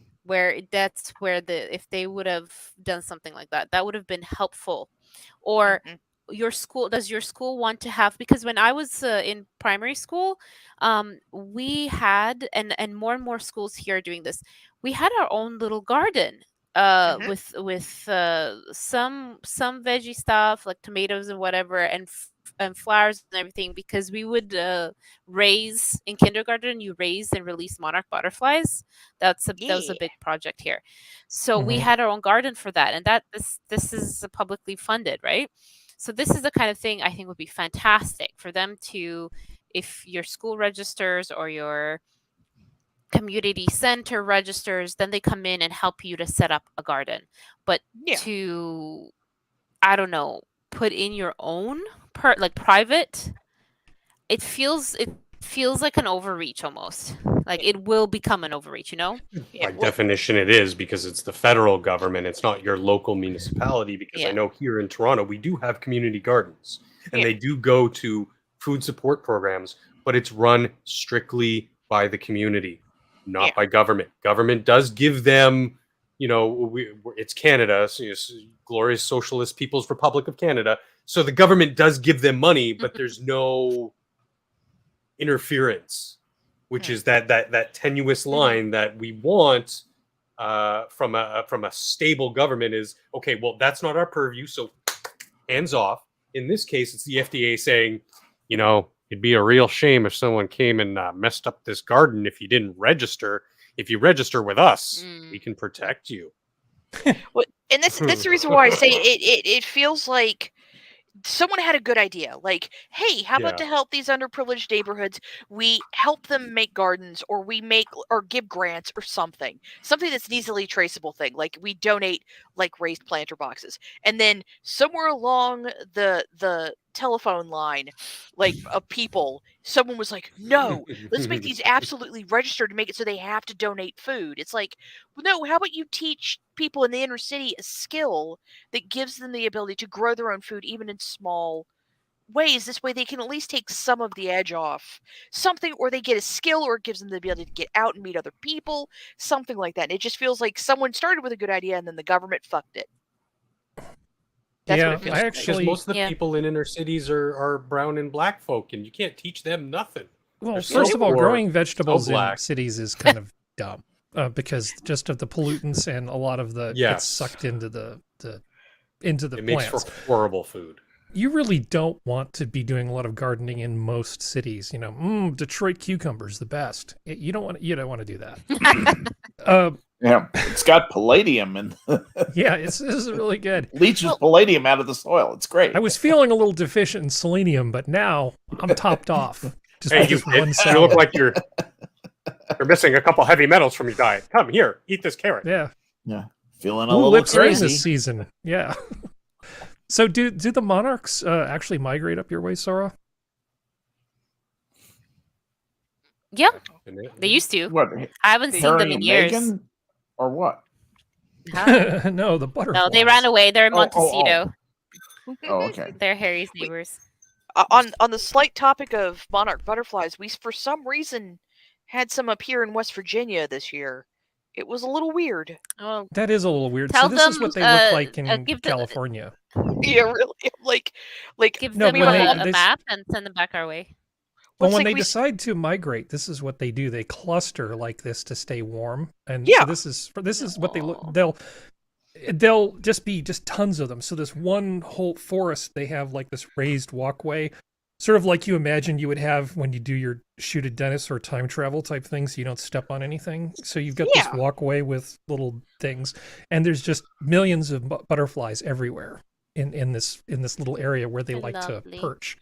That's where if they would have done something like that, that would have been helpful. Or does your school want to have, because when I was in primary school, we had, and more schools here are doing this, we had our own little garden with some veggie stuff like tomatoes and whatever, and flowers and everything, because we would raise in kindergarten. You raise and release monarch butterflies. That was a big project here. So we had our own garden for that, and this is publicly funded, right? So this is the kind of thing I think would be fantastic for them to, if your school registers or your community center registers, then they come in and help you to set up a garden. But to, I don't know, put in your own like private, it feels like an overreach almost. Like it will become an overreach, you know? By definition, it is, because it's the federal government. It's not your local municipality. Because I know here in Toronto, we do have community gardens, and they do go to food support programs, but it's run strictly by the community, not by government. Government does give them, it's Canada, so glorious socialist People's Republic of Canada. So the government does give them money, but there's no interference, which is that tenuous line that we want from a stable government. Is okay, well, that's not our purview, so hands off. In this case, it's the FDA saying, it'd be a real shame if someone came and messed up this garden if you didn't register. If you register with us, we can protect you. Well, and that's the reason why I say it feels like someone had a good idea. Like, hey, how about to help these underprivileged neighborhoods, we help them make gardens, or we make or give grants or something that's an easily traceable thing. Like we donate like raised planter boxes, and then somewhere along the telephone line, like of people, someone was like, no, let's make these absolutely registered and make it so they have to donate food. It's like, no, how about you teach people in the inner city a skill that gives them the ability to grow their own food, even in small ways. This way they can at least take some of the edge off something, or they get a skill, or it gives them the ability to get out and meet other people, something like that. And it just feels like someone started with a good idea and then the government fucked it. That's what it feels like. Because most of the people in inner cities are brown and black folk, and you can't teach them nothing. Well, first of all, growing vegetables in cities is kind of dumb because just of the pollutants and a lot of the gets sucked into the plants. It makes for horrible food. You really don't want to be doing a lot of gardening in most cities. Detroit cucumbers, the best. You don't want to do that. Yeah, it's got palladium in. This is really good. Leaches palladium out of the soil. It's great. I was feeling a little deficient in selenium, but now I'm topped off. Just one salad. You look like you're missing a couple heavy metals from your diet. Come here, eat this carrot. Yeah, feeling a little crazy this season. Yeah. So do the monarchs actually migrate up your way, Sora? Yeah, they used to. What? I haven't seen them in years. Meghan, or what? No, the butterflies. No, they ran away. They're in Montecito. Oh, okay. They're Harry's neighbors. On the slight topic of monarch butterflies, we for some reason had some up here in West Virginia this year. It was a little weird. Oh, that is a little weird. So this is what they look like in California. Yeah, really. Like give them a map and send them back our way. Well, when they decide to migrate, this is what they do. They cluster like this to stay warm, and so this is what they look. they'll just be tons of them. So this one whole forest, they have like this raised walkway, sort of like you imagine you would have when you do your shoot a dentist or time travel type things. You don't step on anything. So you've got this walkway with little things, and there's just millions of butterflies everywhere in this little area where they like to perch.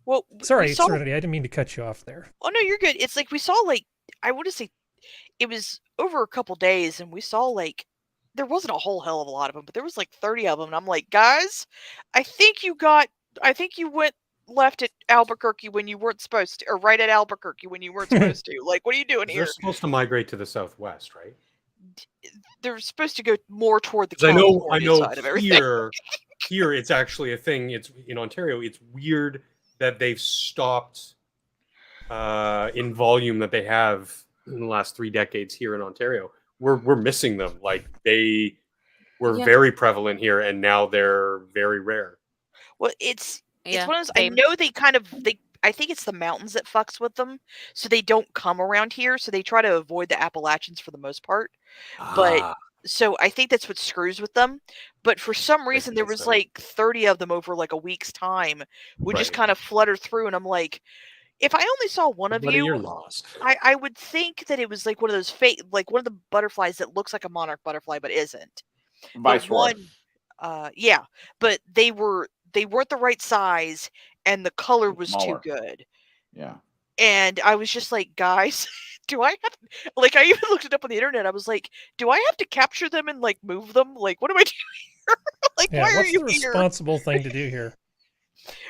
Well, sorry, Serenity, I didn't mean to cut you off there. Oh no, you're good. It's like we saw like I want to say it was over a couple days, and we saw like there wasn't a whole hell of a lot of them, but there was like 30 of them, and I'm like, guys, I think you went left at Albuquerque when you weren't supposed to, or right at Albuquerque when you weren't supposed to. Like, what are you doing here? They're supposed to migrate to the southwest, right? They're supposed to go more toward the California side of everything. Here it's actually a thing. It's in Ontario. It's weird that they've stopped in volume that they have in the last 3 decades here in Ontario. We're missing them. Like they were very prevalent here, and now they're very rare. Well, it's one of those. I know I think it's the mountains that fucks with them, so they don't come around here. So they try to avoid the Appalachians for the most part. But so I think that's what screws with them. But for some reason, there was like 30 of them over like a week's time. Would just kind of flutter through, and I'm like, if I only saw one of you, you're lost. I would think that it was like one of those like one of the butterflies that looks like a monarch butterfly but isn't. But but they weren't the right size, and the color was too good. Yeah. And I was just like, guys, do I have like I even looked it up on the internet. I was like, do I have to capture them and like move them? Like, what am I doing here? Like, why are you what's the here? responsible thing to do here?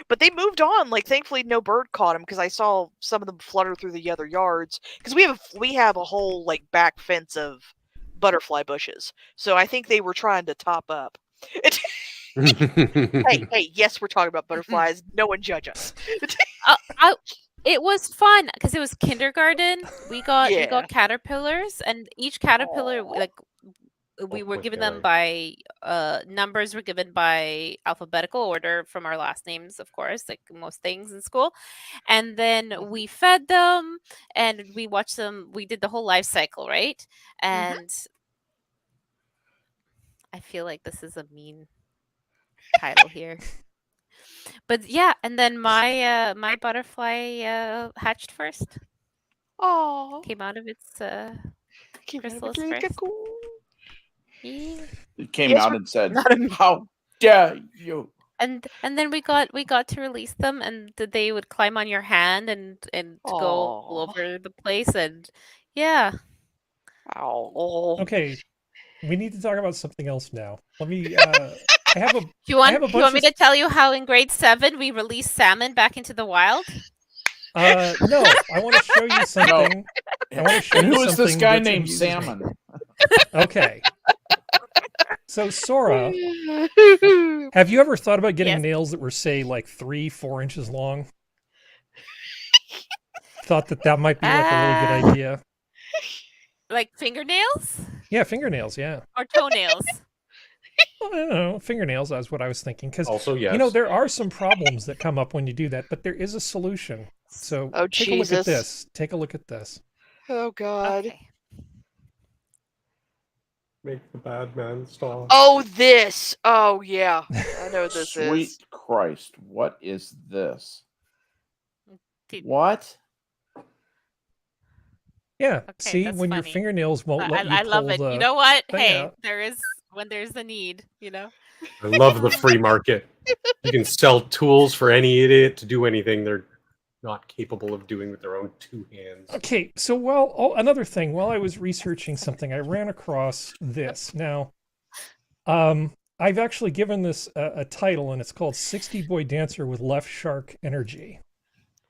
But they moved on. Like, thankfully, no bird caught them because I saw some of them flutter through the other yards. Because we have a whole like back fence of butterfly bushes, so I think they were trying to top up. hey, yes, we're talking about butterflies. No one judge us. It was fun because it was kindergarten. We got caterpillars, and each caterpillar we were given them by numbers were given by alphabetical order from our last names, of course, like most things in school. And then we fed them and we watched them. We did the whole life cycle, right? And I feel like this is a mean title here. But yeah, and then my butterfly hatched first. Oh, came out of its chrysalis first. Yeah. It came out and said, "How dare you!" And then we got to release them, and they would climb on your hand and go all over the place, and yeah. Okay, we need to talk about something else now. Let me. I have a. You want me to tell you how in grade 7 we released salmon back into the wild? No, I want to show you something. I want to show you who is this guy named Salmon? Okay. So Sora, have you ever thought about getting nails that were, say, like 3-4 inches long? Thought that might be like a really good idea. Like fingernails? Yeah, fingernails. Yeah. Or toenails. Well, I don't know. Fingernails is what I was thinking. Because also, yes, there are some problems that come up when you do that, but there is a solution. So take a look at this. Take a look at this. Oh God. Okay. Make the bad man stop. Oh, this. Oh, yeah. I know what this is. Sweet Christ. What is this? What? Yeah. Okay, see, that's when funny. your fingernails won't let you I love it. You know what? Hey, out. When there's a need, I love the free market. You can sell tools for any idiot to do anything they're not capable of doing with their own 2 hands. Okay, so another thing, while I was researching something, I ran across this. Now, I've actually given this a title, and it's called 60 Boy Dancer with Left Shark Energy.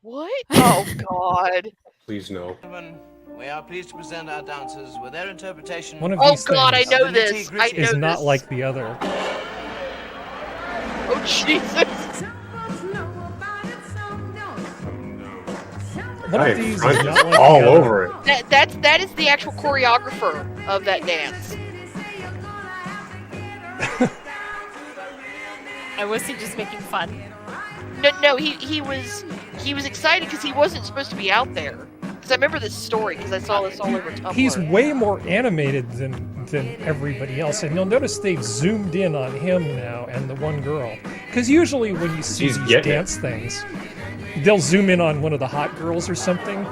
What? Oh, God. Please no. We are pleased to present our dancers with their interpretation. One of these God, I things know this. I know is not this. like the other. Oh, Jesus. One of these is not like all the other. over it. That is the actual choreographer of that dance. I was just making fun. No, he was excited because he wasn't supposed to be out there. Because I remember this story because I saw this all over Tumblr. He's way more animated than everybody else, and you'll notice they've zoomed in on him now and the one girl. Because usually when you see these dance things, they'll zoom in on one of the hot girls or something,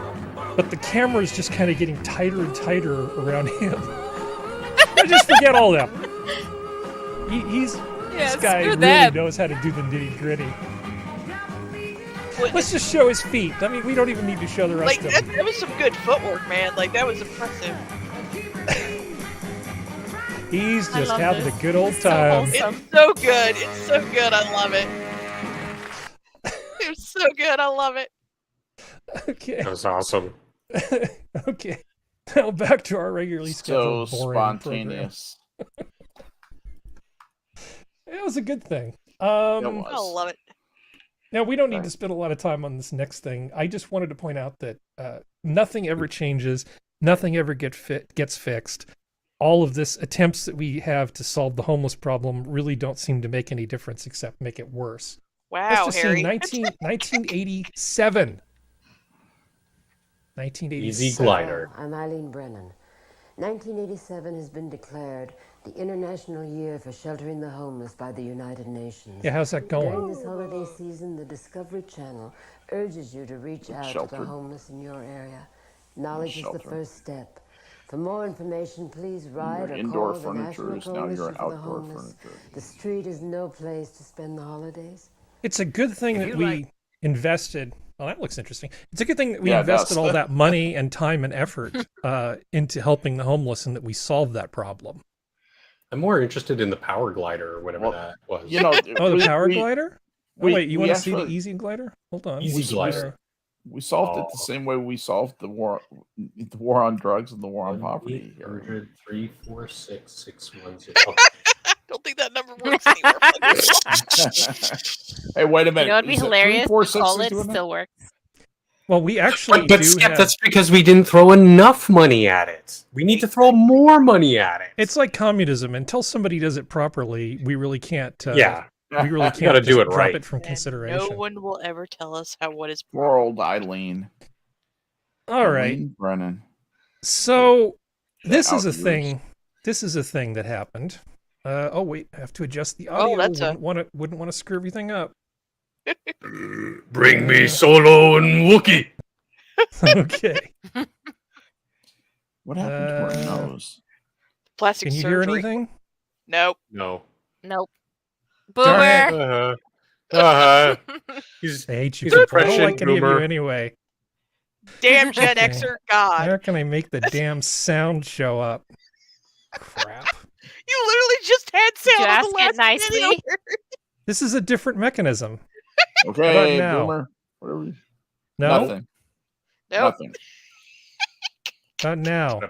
but the camera's just kind of getting tighter and tighter around him. I just forget all that. This guy really knows how to do the nitty gritty. Let's just show his feet. I mean, we don't even need to show the rest of him. That was some good footwork, man. Like, that was impressive. He's just having a good old time. It's so good. It's so good. I love it. It's so good. I love it. Okay. That was awesome. Okay. Now back to our regularly scheduled boring spontaneous. It was a good thing. I love it. Now, we don't need to spend a lot of time on this next thing. I just wanted to point out that nothing ever changes. Nothing ever gets fixed. All of this attempts that we have to solve the homeless problem really don't seem to make any difference except make it worse. Wow, Let's just Harry. see, 1987. 1987. Easy glider. I'm Eileen Brennan. 1987 has been declared the International Year for Sheltering the Homeless by the United Nations. Yeah, how's that going? During this holiday season, the Discovery Channel urges you to reach out to the homeless in your area. Knowledge is the first step. For more information, please write or indoor call the furniture National is now Coalition your for the outdoor Homeless. furniture. The street is no place to spend the holidays. It's a good thing that we invested. Oh, that looks interesting. It's a good thing that we Yeah, invested all that money and time and effort into helping the homeless and that we solved that problem. I'm more interested in the power glider or whatever that was. You know, Oh, the power glider? Oh, wait, you we want to see the actually- easy glider? Hold on. Easy glider. We solved it the same way we solved the war on drugs and the war on poverty. 800 346 610. I don't think that number works anywhere. Hey, wait a minute. You know, it'd be Is it hilarious. 346 Call is it doing that? still works. Well, we actually But do Skep, have... that's because we didn't throw enough money at it. We need to throw more money at it. It's like communism. Until somebody does it properly, we really can't... Yeah. We really can't gotta do just it drop right. it from consideration. No one will ever tell us what is. Poor old Eileen. All right. Eileen Brennan. So this out is a yours. thing. This is a thing that happened. Oh wait, I have to adjust the Oh, audio. that's wouldn't want to screw everything up. Bring me Solo and Wookie. Okay. What happened to her nose? Plastic Can you surgery. hear anything? Nope. No. Nope. Darn Boomer. He's I hate you He's a people. I don't prescient like any of you boomer. anyway. Damn Gen Okay. Xer. God. How can I make the damn sound show up? Crap. You literally just had sound you on ask the it last nicely? video. This is a different mechanism. Okay, now? Boomer. Whatever. No, Nothing. Nope. Nothing. not now.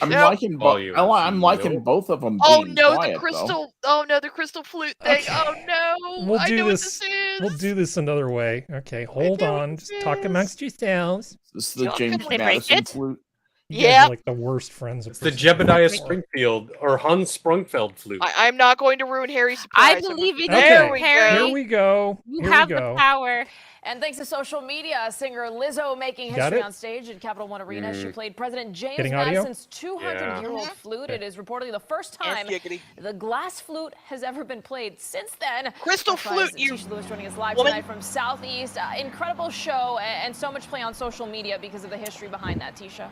I'm Nope. liking both. I'm liking both of them. Oh being no, quiet, the crystal! Oh no, the crystal flute thing! Okay. Oh no! We'll I do know this. what this is. We'll do this another way. Okay, hold know what on. this Just talk is. amongst yourselves. This is the Y'all James can break Madison it? flute. You guys Yeah. are like the worst friends. It's the Jebediah Springfield or Hans Sprungfeld flute. I'm not going to ruin Harry's I surprise. believe in Okay. you, we Harry. Here we go. You Here have we go. the power. And thanks to social media, singer Lizzo making Got history it? on stage at Capital One Arena. She played President James Getting audio? Madison's 200-year-old flute. It is reportedly the first time Yes, giggity. the glass flute has ever been played. Since then, Crystal That's why flute, you Tisha Lewis joining us live woman. tonight from Southeast. Incredible show and so much play on social media because of the history behind that, Tisha.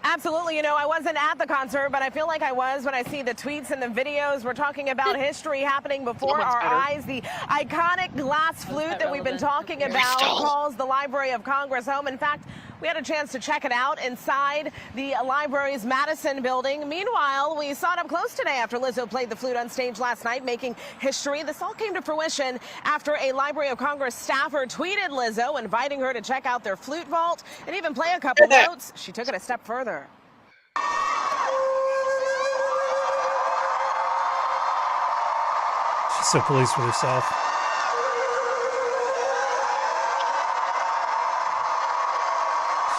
Absolutely. You know, I wasn't at the concert, but I feel like I was when I see the tweets and the videos. We're talking about history happening before Someone's our better. eyes. The iconic glass flute that we've been talking about calls the Library of Congress home. In fact, we had a chance to check it out inside the library's Madison building. Meanwhile, we saw it up close today after Lizzo played the flute on stage last night, making history. This all came to fruition after a Library of Congress staffer tweeted Lizzo, inviting her to check out their flute vault and even play a couple notes. She took it a step further. She's so pleased with herself.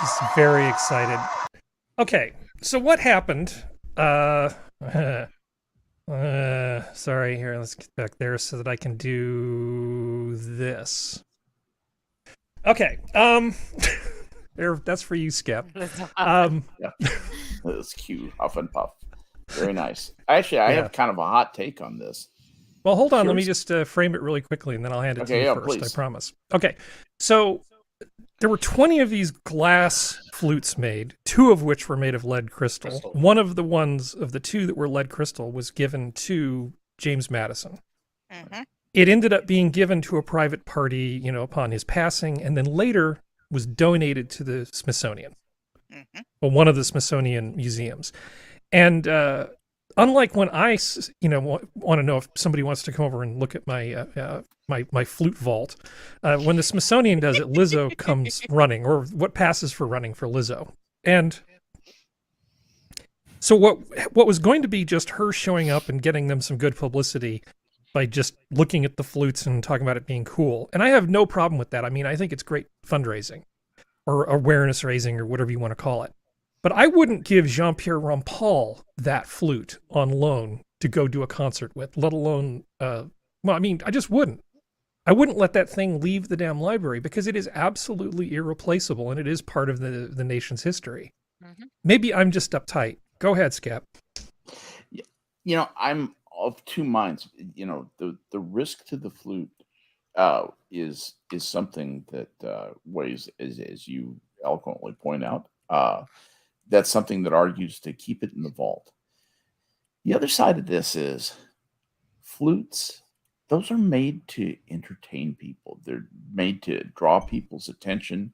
She's very excited. Okay, so what happened? Sorry, here, let's get back there so that I can do this. Okay. That's for you, Skep. Yeah. That's cute. Huff and puff. Very nice. Actually, I have kind of a hot take on this. Well, hold on. Let me just frame it really quickly, and then I'll hand it to you first. Please. I promise. Okay. So there were 20 of these glass flutes made, 2 of which were made of lead crystal. One of the ones of the 2 that were lead crystal was given to James Madison. Mm-hmm. It ended up being given to a private party, upon his passing, and then later was donated to the Smithsonian. Mm-hmm. Well, one of the Smithsonian museums. And unlike when I, want to know if somebody wants to come over and look at my my flute vault, when the Smithsonian does it, Lizzo comes running, or what passes for running for Lizzo. And so what was going to be just her showing up and getting them some good publicity by just looking at the flutes and talking about it being cool. And I have no problem with that. I mean, I think it's great fundraising or awareness raising or whatever you want to call it. But I wouldn't give Jean-Pierre Rampal that flute on loan to go do a concert with, let alone, I just wouldn't. I wouldn't let that thing leave the damn library because it is absolutely irreplaceable and it is part of the nation's history. Mm-hmm. Maybe I'm just uptight. Go ahead, Skep. I'm of 2 minds. The risk to the flute is something that weighs, as you eloquently point out. That's something that argues to keep it in the vault. The other side of this is flutes. Those are made to entertain people. They're made to draw people's attention,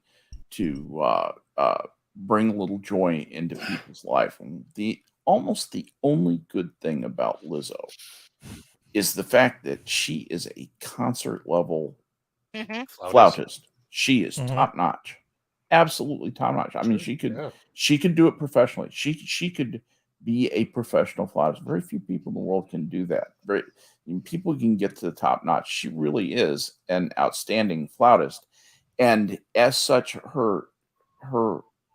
to bring a little joy into people's life. And almost the only good thing about Lizzo is the fact that she is a concert level flautist. She is top notch. Absolutely top notch. I mean, she could do it professionally. She could be a professional flautist. Very few people in the world can do that. People can get to the top notch. She really is an outstanding flautist, and as such, her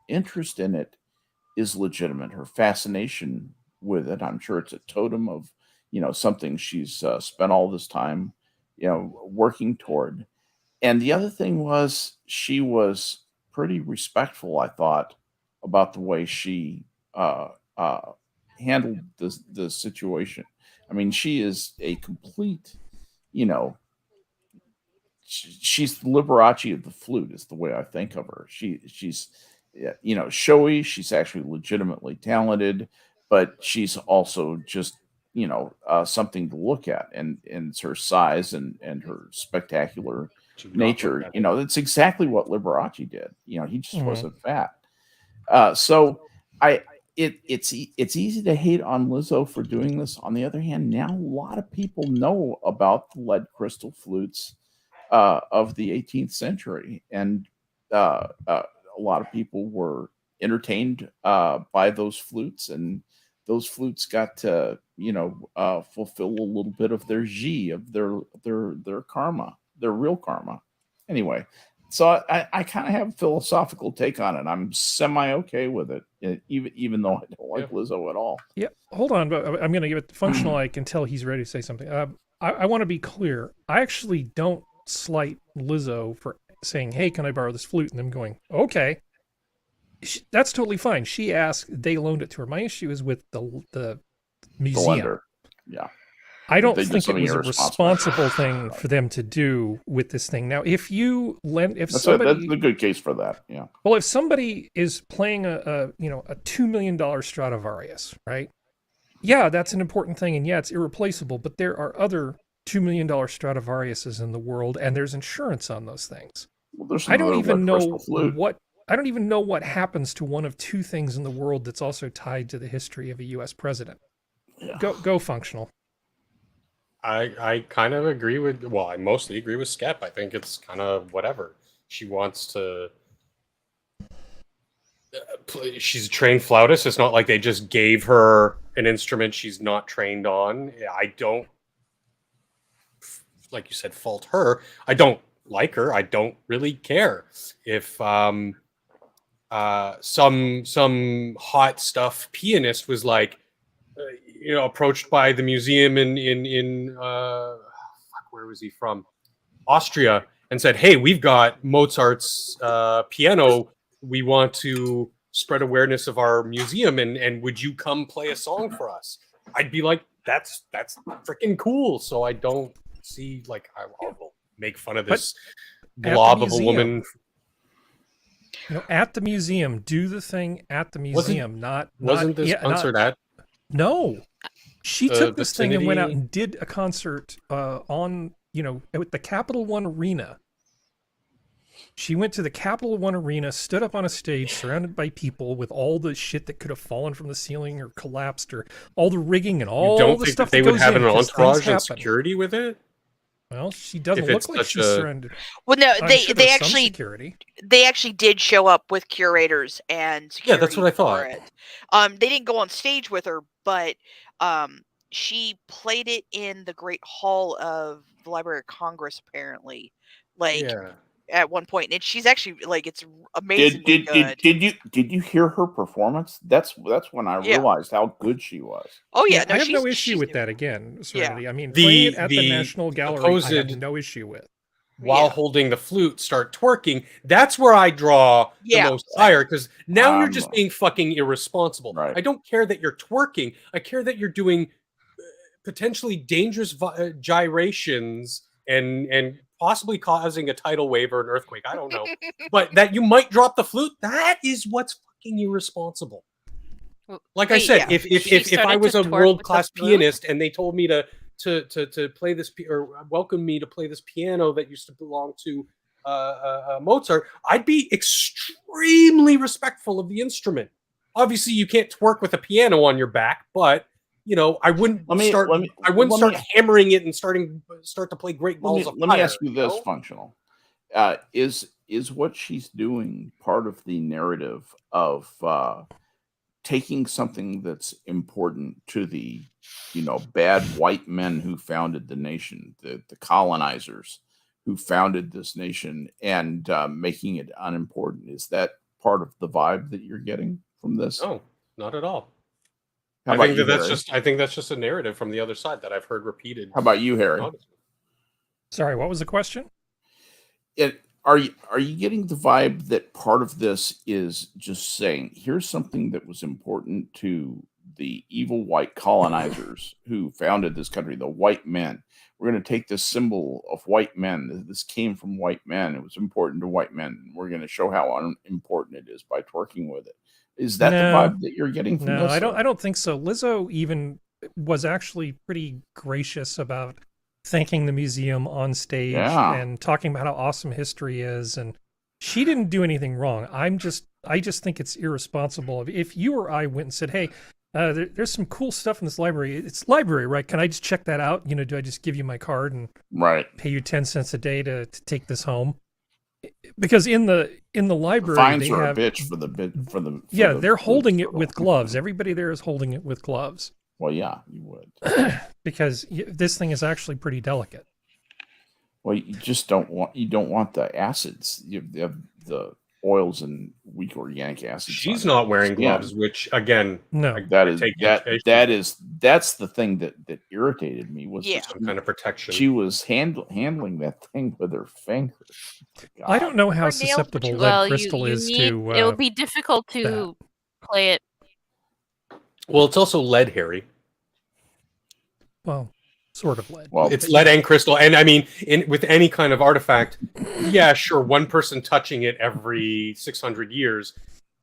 interest in it is legitimate. Her fascination with it, I'm sure it's a totem of something she's spent all this time working toward. And the other thing was she was pretty respectful, I thought, about the way she handled the situation. I mean, she is a complete, she's the Liberace of the flute is the way I think of her. She's showy. She's actually legitimately talented, but she's also just, something to look at, and it's her size and her spectacular nature. That's exactly what Liberace did. He just wasn't fat. So it's easy to hate on Lizzo for doing this. On the other hand, now a lot of people know about the lead crystal flutes of the 18th century, and a lot of people were entertained by those flutes, and those flutes got to fulfill a little bit of their of their karma, their real karma. Anyway, so I kind of have a philosophical take on it. I'm semi okay with it, even though I don't like Lizzo at all. Yeah, hold on, but I'm going to give it Functional. I can tell he's ready to say something. I want to be clear. I actually don't slight Lizzo for saying, "Hey, can I borrow this flute?" and them going, "Okay." That's totally fine. She asked, they loaned it to her. My issue is with the museum. Yeah. I don't think it was a responsible thing for them to do with this thing. Now, if that's a good case for that. Yeah. Well, if somebody is playing a $2 million Stradivarius, right? Yeah, that's an important thing, and yeah, it's irreplaceable. But there are other $2 million Stradivariuses in the world, and there's insurance on those things. Well, I don't even know what happens to one of 2 things in the world that's also tied to the history of a U.S. president. Yeah. Go Functional. I kind of agree with, I mostly agree with Skep. I think it's kind of whatever. She wants to play. She's a trained flautist. It's not like they just gave her an instrument she's not trained on. I don't, like you said, fault her. I don't like her. I don't really care if some hot stuff pianist was like approached by the museum in where was he from? Austria, and said, "Hey, we've got Mozart's piano. We want to spread awareness of our museum, and would you come play a song for us?" I'd be like, "That's freaking cool." So I don't see like I'll make fun of this blob of a woman. You know, at the museum, do the thing at the museum, wasn't this concert at? No, she took this thing and went out vicinity? and did a concert on, you know, at the Capital One Arena. She went to the Capital One Arena, stood up on a stage surrounded by people with all the shit that could have fallen from the ceiling or collapsed, or all the rigging and all You don't the think stuff that they that would goes have in, an 'cause things entourage and happen. security with it? Well, she doesn't If it's look like such she's a- surrounded. Well, no, I'm they sure they there's some actually security. they actually did show up with curators and Yeah, that's what I security thought. for it. They didn't go on stage with her, but she played it in the Great Hall of the Library of Congress, apparently, like Yeah. at one point, and she's actually like it's amazingly good. Did you hear her performance? That's when I Yeah. realized how good she was. Oh yeah, I have no she's- issue she's with new. that again, Serenity. I mean, The- playing it at the the National Gallery, I have supposed- no issue with. While holding the flute, start twerking. That's where I draw Yeah. the most ire, because now you're just being fucking irresponsible. Right. I don't care that you're twerking. I care that you're doing potentially dangerous gyrations and possibly causing a tidal wave or an earthquake. I don't know, but that you might drop the flute. That is what's fucking irresponsible. Like I said, if I was a world class pianist and they told me to play this or welcome me to play this piano that used to belong to Mozart, I'd be extremely respectful of the instrument. Obviously, you can't twerk with a piano on your back, but you know, I wouldn't start hammering it and start to play Great Balls of Fire. Let me ask you this, Functional. Is what she's doing part of the narrative of taking something that's important to the, you know, bad white men who founded the nation, the colonizers who founded this nation, and making it unimportant? Is that part of the vibe that you're getting from this? No, not at all. How I about think you, that's Harry? I think that's just a narrative from the other side that I've heard repeated. How about you, Harry? Sorry, what was the question? Are you getting the vibe that part of this is just saying, here's something that was important to the evil white colonizers who founded this country, the white men. We're going to take this symbol of white men. This came from white men. It was important to white men. We're going to show how unimportant it is by twerking with it. Is that the vibe that you're getting from this? No, I don't think so. Lizzo even was actually pretty gracious about thanking the museum on stage and talking about how awesome history is, and she didn't do anything wrong. I just think it's irresponsible if you or I went and said, "Hey, there's some cool stuff in this library. It's library, right? Can I just check that out? You know, do I just give you my card and pay you 10 cents a day to take this home?" Because in the library, fines they are have a bitch for the they're holding it with gloves. Everybody there is holding it with gloves. Well, yeah, you would. Because this thing is actually pretty delicate. Well, you just don't want the acids. You have the oils and weak organic acids. She's not wearing gloves, which again, no, that's the thing that irritated me was some kind of protection. She was handling that thing with her fingers. God. I don't know how susceptible lead crystal is to. It will be difficult to play it. Well, it's also lead, Harry. Well, sort of lead. Well, it's lead and crystal, and I mean, with any kind of artifact, yeah, sure, one person touching it every 600 years,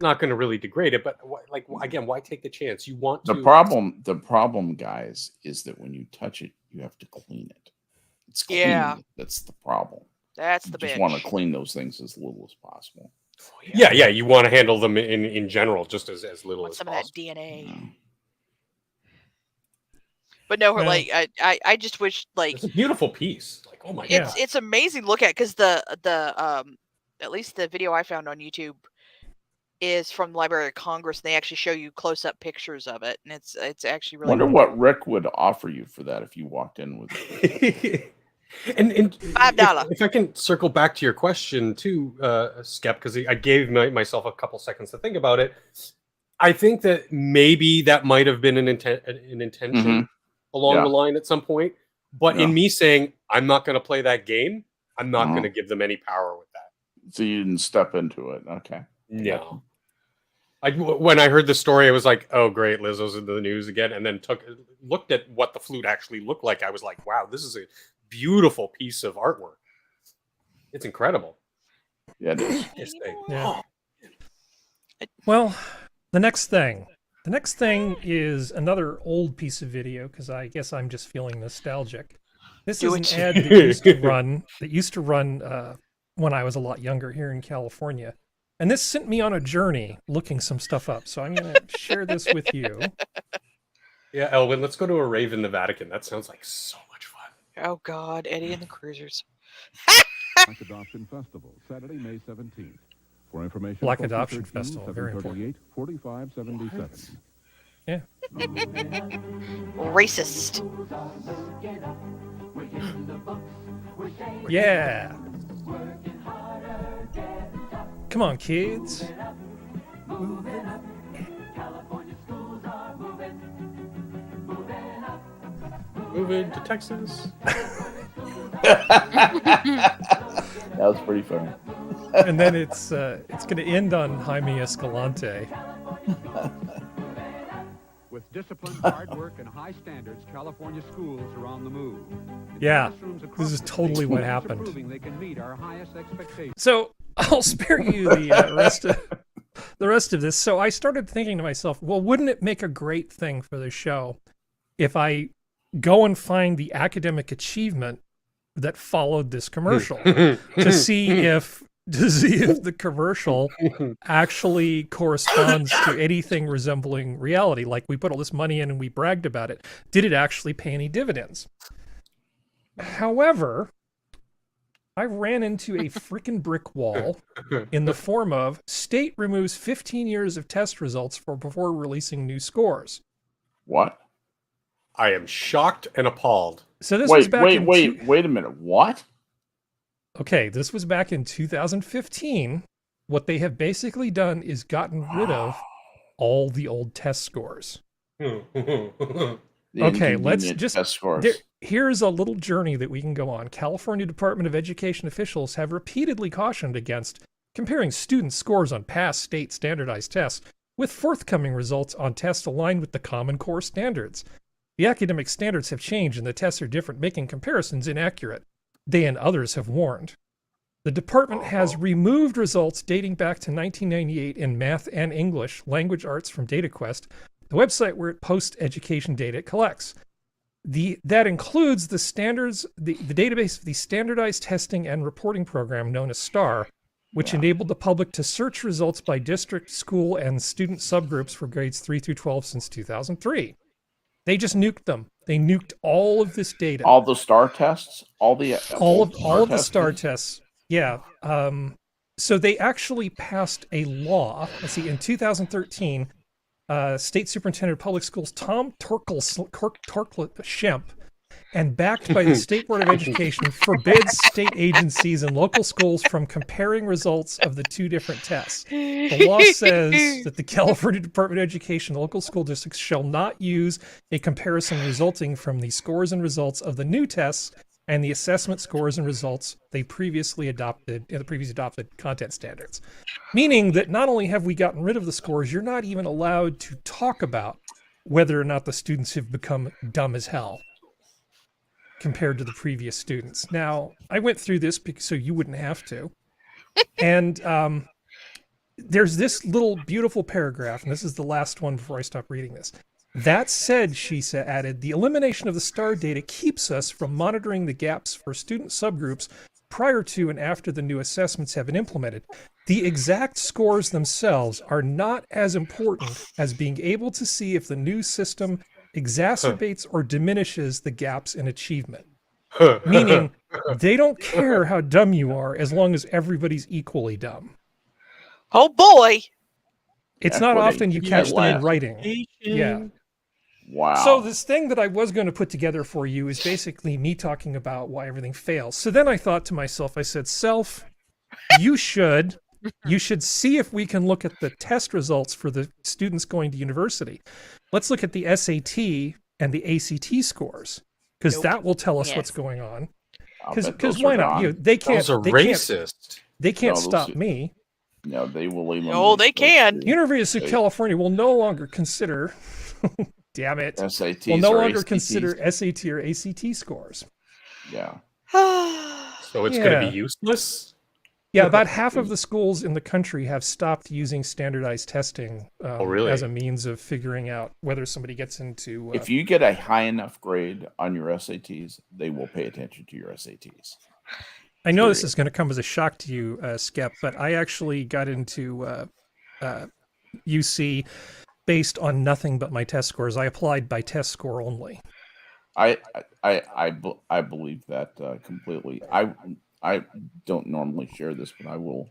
not going to really degrade it. But like again, why take the chance? You want to. The problem, guys, is that when you touch it, you have to clean it. It's clean. Yeah. That's the problem. That's the you just bitch. want to clean those things as little as possible. Yeah, you want to handle them in general, just as little as some possible. of that DNA. But no, like I just wish like it's a beautiful piece. Like, oh my god, it's amazing to look at because the at least the video I found on YouTube is from the Library of Congress. And they actually show you close up pictures of it, and it's actually really. Wonder cool. what Rick would offer you for that if you walked in with it. And $5. If I can circle back to your question too, Skep, because I gave myself a couple seconds to think about it. I think that maybe that might have been an intention along the line at some point. But in me saying I'm not going to play that game, I'm not going to give them any power with that. So you didn't step into it. Okay. No. When I heard the story, I was like, oh, great, Lizzo's in the news again. And then looked at what the flute actually looked like. I was like, wow, this is a beautiful piece of artwork. It's incredible. Yeah, it is. Yeah. Well, the next thing is another old piece of video, because I guess I'm just feeling nostalgic. This is an ad that used to run when I was a lot younger here in California. And this sent me on a journey looking some stuff up. So I'm going to share this with you. Yeah, Elwin, let's go to a rave in the Vatican. That sounds like so much fun. Oh, God. Eddie and the Cruisers. Black Adoption Festival, Saturday, May 17th. For information, Black Adoption Festival, very important. 4577. Yeah. Racist. Yeah. Come on, kids. Moving to Texas. That was pretty funny. And then it's going to end on Jaime Escalante. With discipline, hard work, and high standards, California schools are on the move. Yeah, this is totally what happened. They can meet our highest expectations. So I'll spare you the rest of this. So I started thinking to myself, well, wouldn't it make a great thing for the show if I go and find the academic achievement that followed this commercial to see if the commercial actually corresponds to anything resembling reality. Like, we put all this money in and we bragged about it. Did it actually pay any dividends? However, I ran into a freaking brick wall in the form of state removes 15 years of test results before releasing new scores. What? I am shocked and appalled. So this was back wait a minute. What? Okay, this was back in 2015. What they have basically done is gotten rid of all the old test scores. Okay, let's just test scores. Here's a little journey that we can go on. California Department of Education officials have repeatedly cautioned against comparing student scores on past state standardized tests with forthcoming results on tests aligned with the Common Core standards. The academic standards have changed and the tests are different, making comparisons inaccurate. They and others have warned. The department has removed results dating back to 1998 in math and English language arts from DataQuest, the website where it posts education data it collects. That includes the standards, the database of the Standardized Testing and Reporting Program known as STAR, which enabled the public to search results by district, school, and student subgroups for grades 3 through 12 since 2003. They just nuked them. They nuked all of this data. All the STAR tests? All of the STAR tests. Yeah. So they actually passed a law. Let's see, in 2013, State Superintendent of Public Schools Tom Shemp, and backed by the State Board of Education, forbids state agencies and local schools from comparing results of the two different tests. The law says that the California Department of Education local school districts shall not use a comparison resulting from the scores and results of the new tests and the assessment scores and results they previously adopted in the previous adopted content standards. Meaning that not only have we gotten rid of the scores, you're not even allowed to talk about whether or not the students have become dumb as hell compared to the previous students. Now, I went through this so you wouldn't have to. And there's this little beautiful paragraph, and this is the last one before I stop reading this. That said, she added, the elimination of the STAR data keeps us from monitoring the gaps for student subgroups prior to and after the new assessments have been implemented. The exact scores themselves are not as important as being able to see if the new system exacerbates or diminishes the gaps in achievement. Meaning, they don't care how dumb you are as long as everybody's equally dumb. Oh boy! It's not often you catch them in writing. Yeah. Wow. So this thing that I was going to put together for you is basically me talking about why everything fails. So then I thought to myself, I said, Self, you should see if we can look at the test results for the students going to university. Let's look at the SAT and the ACT scores, because that will tell us what's going on. Because why not? They can't. Those are racist. They can't stop me. No, they will eliminate. Oh, they can. University of California will no longer consider. Damn it! SATs will no or longer ACTs. consider SAT or ACT scores. Yeah. So it's going to be useless. Yeah, about half of the schools in the country have stopped using standardized testing as a means of figuring out whether somebody gets into... if you get a high enough grade on your SATs, they will pay attention to your SATs. I know this is going to come as a shock to you, Skep, but I actually got into UC based on nothing but my test scores. I applied by test score only. I believe that completely. I don't normally share this, but I will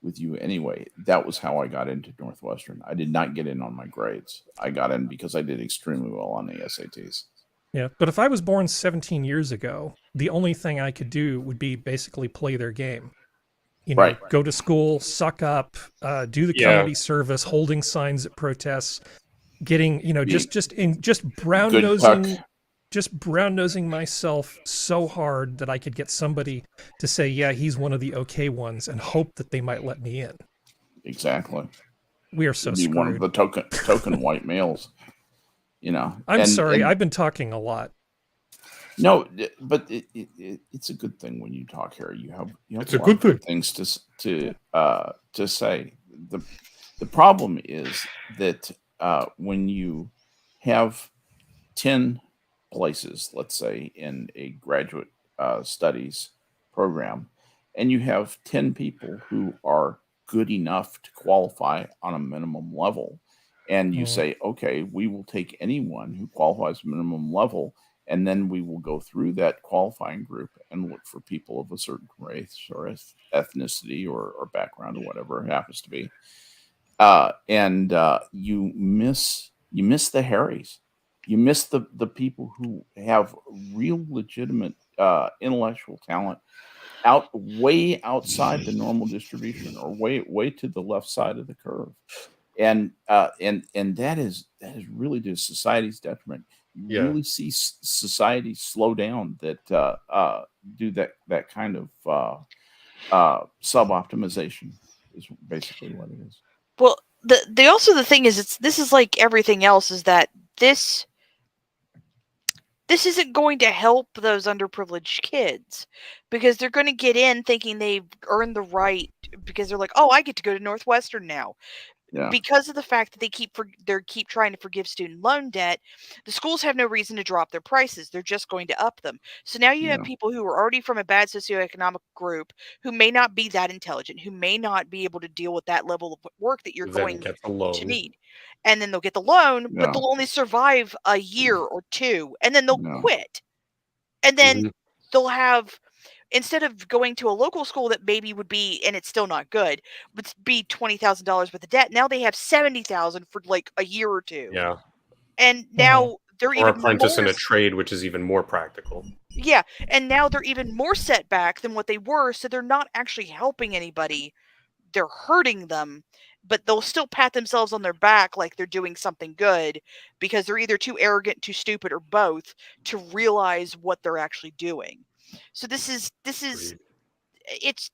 with you anyway. That was how I got into Northwestern. I did not get in on my grades. I got in because I did extremely well on the SATs. Yeah, but if I was born 17 years ago, the only thing I could do would be basically play their game. You know, go to school, suck up, do the community service, holding signs at protests, getting, just brown nosing myself so hard that I could get somebody to say, yeah, he's one of the okay ones, and hope that they might let me in. Exactly. We are so screwed. One of the token white males. I'm sorry, I've been talking a lot. No, but it's a good thing when you talk here. You have it's a good thing. Things to say. The problem is that when you have 10 places, let's say, in a graduate studies program, and you have 10 people who are good enough to qualify on a minimum level, and you say, okay, we will take anyone who qualifies minimum level, and then we will go through that qualifying group and look for people of a certain race or ethnicity or background or whatever it happens to be, and you miss the Harrys. You miss the people who have real legitimate intellectual talent way outside the normal distribution or way to the left side of the curve. And that is really to society's detriment. You really see society slow down that do that kind of sub-optimization is basically what it is. Well, the thing is, this is like everything else, is that this isn't going to help those underprivileged kids, because they're going to get in thinking they've earned the right, because they're like, oh, I get to go to Northwestern now. Yeah. Because of the fact that they keep trying to forgive student loan debt, the schools have no reason to drop their prices. They're just going to up them. So now you have people who are already from a bad socioeconomic group, who may not be that intelligent, who may not be able to deal with that level of work that you're going to need. And then they'll get the loan, but they'll only survive a year or two, and then they'll quit. And then they'll have, instead of going to a local school that maybe would be, and it's still not good, would be $20,000 worth of debt, now they have $70,000 for like a year or two. Yeah. And now they're even apprentice in a trade, which is even more practical. Yeah, and now they're even more set back than what they were, so they're not actually helping anybody. They're hurting them, but they'll still pat themselves on their back like they're doing something good, because they're either too arrogant, too stupid, or both to realize what they're actually doing. So this is it's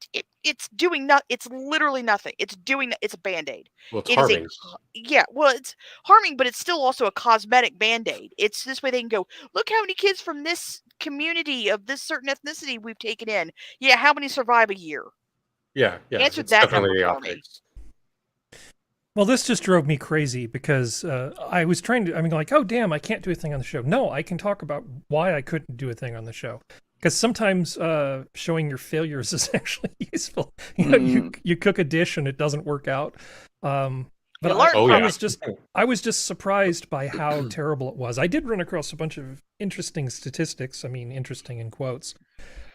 literally nothing. It's a Band-Aid. Well, it's harming. It's harming, but it's still also a cosmetic Band-Aid. It's this way they can go, look how many kids from this community of this certain ethnicity we've taken in. Yeah, how many survive a year? Yeah. Answer that number for me. Well, this just drove me crazy, because I was like, oh, damn, I can't do a thing on the show. No, I can talk about why I couldn't do a thing on the show. Because sometimes showing your failures is actually useful. You cook a dish and it doesn't work out. But I was just surprised by how terrible it was. I did run across a bunch of interesting statistics. I mean, interesting in quotes.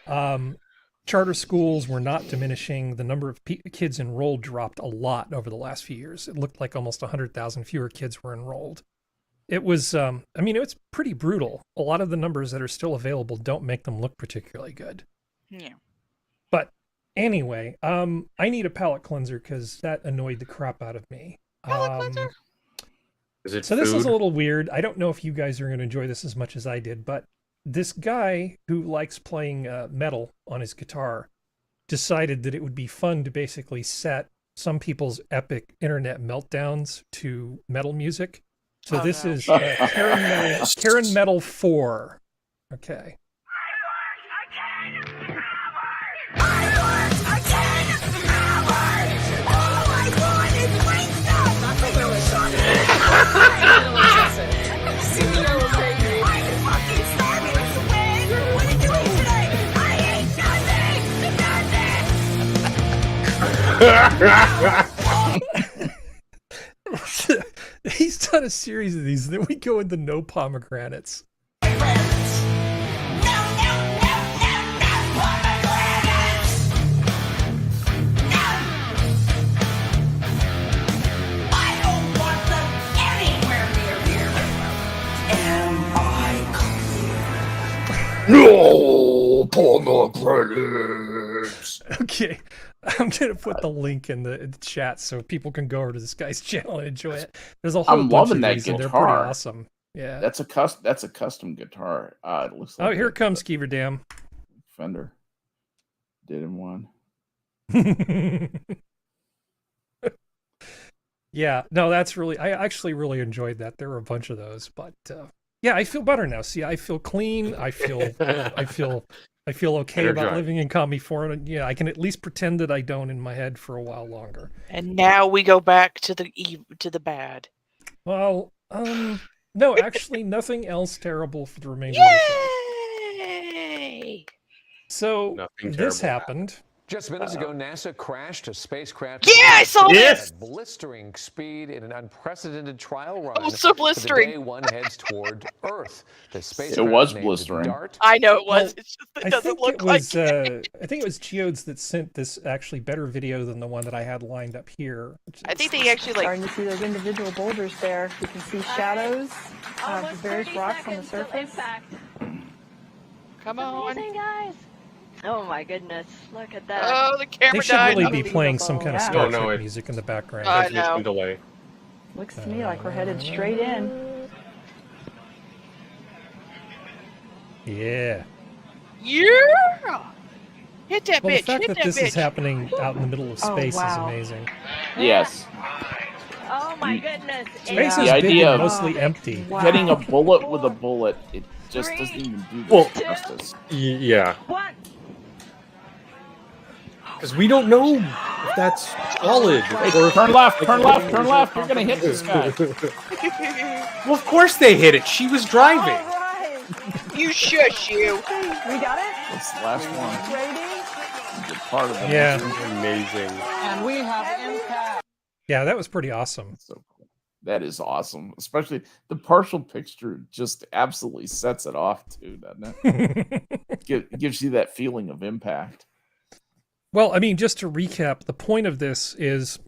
Charter schools were not diminishing. The number of kids enrolled dropped a lot over the last few years. It looked like almost 100,000 fewer kids were enrolled. It was, it's pretty brutal. A lot of the numbers that are still available don't make them look particularly good. Yeah. But anyway, I need a palate cleanser, because that annoyed the crap out of me. Palate cleanser? This is a little weird. I don't know if you guys are going to enjoy this as much as I did, but this guy who likes playing metal on his guitar decided that it would be fun to basically set some people's epic internet meltdowns to metal music. So this is Karen Metal 4. Okay. He's done a series of these, then we go into no pomegranates. No pomegranates. Okay, I'm gonna put the link in the chat so people can go over to this guy's channel and enjoy it. There's a whole I'm bunch loving of that these, guitar. and they're pretty awesome. Yeah, that's a custom guitar. It looks like here it comes, Skeever Dam. Fender did him one. Yeah, no, that's really. I actually really enjoyed that. There were a bunch of those, but yeah, I feel better now. See, I feel clean. I feel okay about living in commie form, and yeah, I can at least pretend that I don't in my head for a while longer. And now we go back to the bad. Well, no, actually, nothing else terrible for the remainder of the show. Yay! So this happened. Just minutes ago, NASA crashed a spacecraft. Yeah, I saw this! At blistering speed in an unprecedented trial run. Oh, so blistering. The day one heads toward Earth. The spacecraft it was named blistering. DART. I know it was. Well, It's just, it doesn't look like it. I think it was Geodes that sent this actually better video than the one that I had lined up here. I think they actually like. Starting to see those individual boulders there. You can see shadows of the various rocks on the surface. Come on, guys. Oh my goodness, look at that. Oh, the camera They should died. really be playing some kind of Star Trek music in the background. I know. Delay. Looks to me like we're headed straight in. Yeah. Yeah. Hit that Well, bitch. the fact Hit that that this bitch. is happening out in the middle of space is wow. amazing. Yes. Oh my goodness. Space The is big idea and of mostly empty. Hitting a bullet with a bullet, it just doesn't even do the justice. Yeah. What? Because we don't know if that's solid. Hey, turn left, turn left, turn left. You're going to hit this guy. Well, of course they hit it. She was driving. You shush you. We got it? That's the last one. Ready? Good part of it. Yeah. Amazing. And we have impact. Yeah, that was pretty awesome. So cool. That is awesome. Especially the partial picture just absolutely sets it off too, doesn't it? Gives you that feeling of impact. Well, I mean, just to recap, the point of this is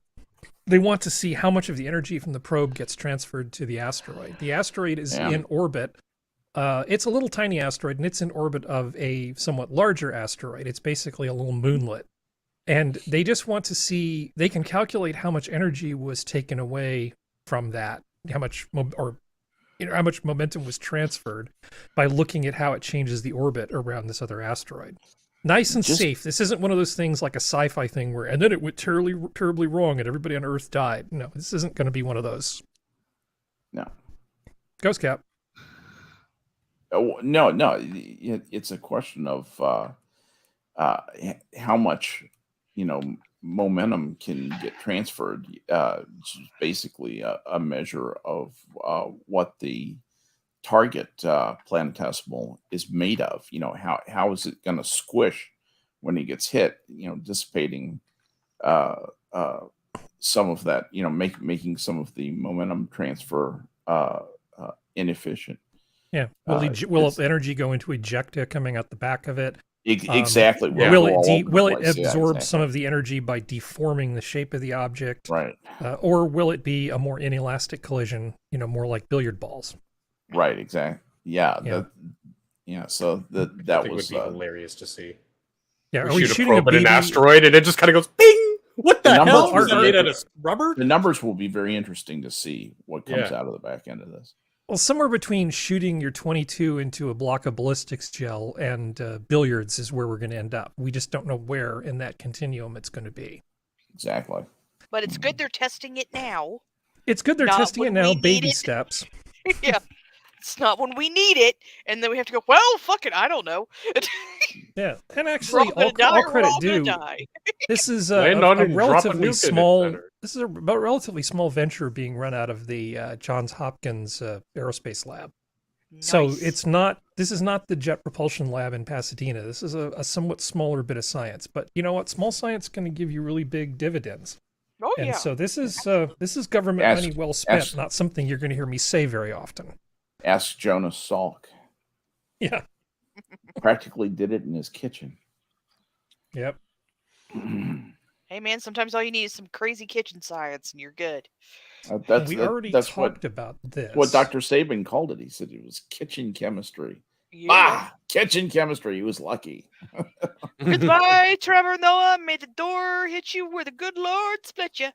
they want to see how much of the energy from the probe gets transferred to the asteroid. The asteroid is in orbit. It's a little tiny asteroid, and it's in orbit of a somewhat larger asteroid. It's basically a little moonlet. And they just want to see, they can calculate how much energy was taken away from that, how much momentum was transferred by looking at how it changes the orbit around this other asteroid. Nice and safe. This isn't one of those things like a sci-fi thing where, and then it went terribly wrong and everybody on Earth died. No, this isn't going to be one of those. No. Ghost Cap. Oh, no. It's a question of how much, momentum can get transferred. Which is basically a measure of what the target planetesimal is made of. How is it going to squish when it gets hit? Dissipating some of that. Making some of the momentum transfer inefficient. Yeah. Will energy go into ejecta coming out the back of it? Exactly. Will it absorb some of the energy by deforming the shape of the object? Right. Or will it be a more inelastic collision? More like billiard balls. Right. Exactly. Yeah. So that would was be hilarious to see. Yeah. We Are we shoot shooting a probe a at an asteroid and it just kind of goes bing? What the hell? Is that made out of rubber? The numbers will be very interesting to see what comes out of the back end of this. Well, somewhere between shooting your 22 into a block of ballistics gel and billiards is where we're going to end up. We just don't know where in that continuum it's going to be. Exactly. But it's good they're testing it now. It's good they're testing it now, baby steps. Yeah. It's not when we need it, and then we have to go, well, fuck it, I don't know. Yeah, and actually, all credit due. This is a relatively small. This is a relatively small venture being run out of the Johns Hopkins Aerospace Lab. Nice. So it's not. This is not the Jet Propulsion Lab in Pasadena. This is a somewhat smaller bit of science. But you know what? Small science can give you really big dividends. Oh and yeah. So this is government money well spent. Not something you're going to hear me say very often. Ask Jonas Salk. Yeah. Practically did it in his kitchen. Yep. Hey man, sometimes all you need is some crazy kitchen science and you're good. We already talked about this. What Dr. Sabin called it. He said it was kitchen chemistry. Yeah. Ah, kitchen chemistry. He was lucky. Goodbye, Trevor Noah. May the door hit you where the good Lord split you.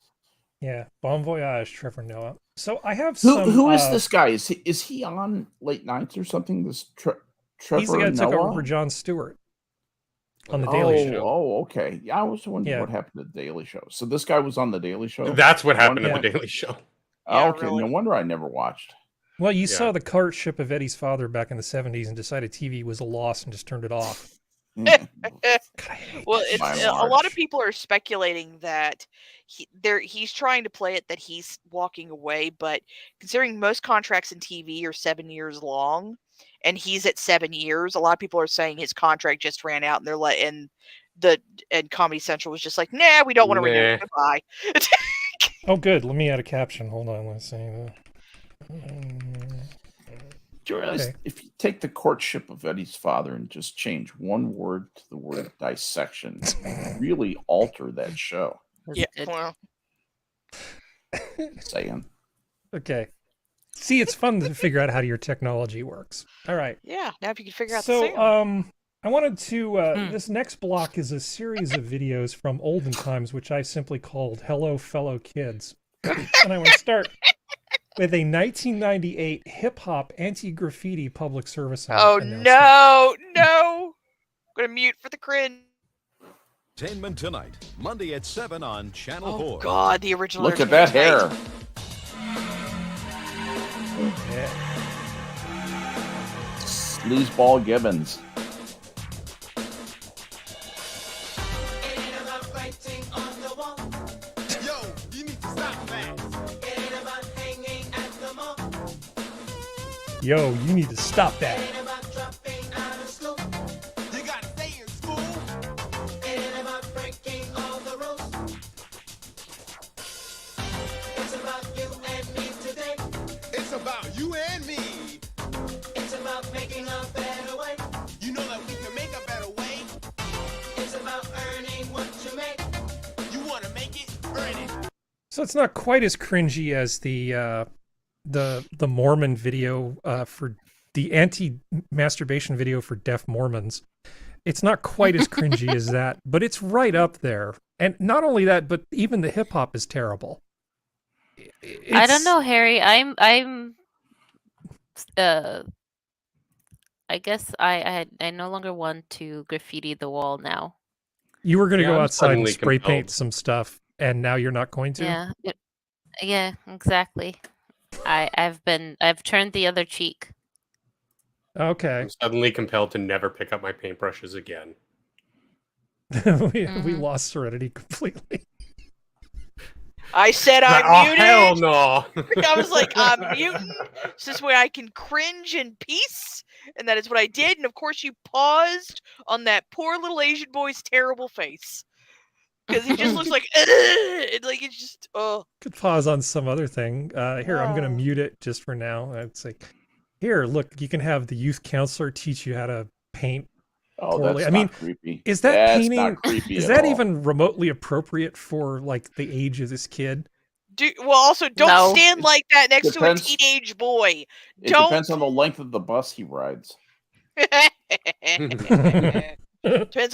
Yeah. Bon voyage, Trevor Noah. So I have some. Who is this guy? Is he on late nights or something? This Trevor He's the guy that took Noah? over for Jon Stewart on the Daily Show. Oh, okay. Yeah, I was wondering what happened to the Daily Show. So this guy was on the Daily Show. That's what happened at the Daily Show. Oh, okay, really? No wonder I never watched. Well, you saw the courtship of Eddie's father back in the 70s and decided TV was a loss and just turned it off. Well, a lot of people are speculating that he's trying to play it that he's walking away, but considering most contracts in TV are 7 years long, and he's at 7 years, a lot of people are saying his contract just ran out, and they're letting and Comedy Central was just like, nah, we don't want to renew it. Goodbye. Oh, good. Let me add a caption. Hold on. Let's see. Do you realize if you take the courtship of Eddie's father and just change one word to the word dissection, really alter that show? Yeah. Well. Saying. Okay. See, it's fun to figure out how your technology works. All right. Yeah. Now if you can figure out the sound. I wanted to, this next block is a series of videos from olden times, which I simply called Hello Fellow Kids. And I want to start with a 1998 hip-hop anti-graffiti public service announcement. No. I'm going to mute for the cringe. Entertainment Tonight, Monday at 7 on Channel 4. Oh, God, the original. Look at that hair. Yeah. Sleazeball Gibbons. Yo, you need to stop that. It's about you and me. It's about making a better way. You know that we can make a better way. It's about earning what you make. You want to make it, earn it. So it's not quite as cringy as the Mormon video for the anti-masturbation video for deaf Mormons. It's not quite as cringy as that, but it's right up there. And not only that, but even the hip hop is terrible. I don't know, Harry. I guess I no longer want to graffiti the wall now. You were going to go I'm outside and suddenly spray compelled. paint some stuff, and now you're not going to? Yeah. Yeah, exactly. I've turned the other cheek. Okay. I'm suddenly compelled to never pick up my paintbrushes again. we lost Serenity completely. I said I'm muted. Hell no. I was like, I'm muting. This is where I can cringe in peace. And that is what I did. And of course you paused on that poor little Asian boy's terrible face. Because he just looks like, like it's just, oh. Could pause on some other thing. Here, I'm going to mute it just for now. It's like, here, look, you can have the youth counselor teach you how to paint. Oh, poorly. that's not creepy. Is that That's painting? not creepy Is at that all. even remotely appropriate for like the age of this kid? Well, also, don't stand like that next Depends. to a teenage boy. It Don't. depends on the length of the bus he rides. Depends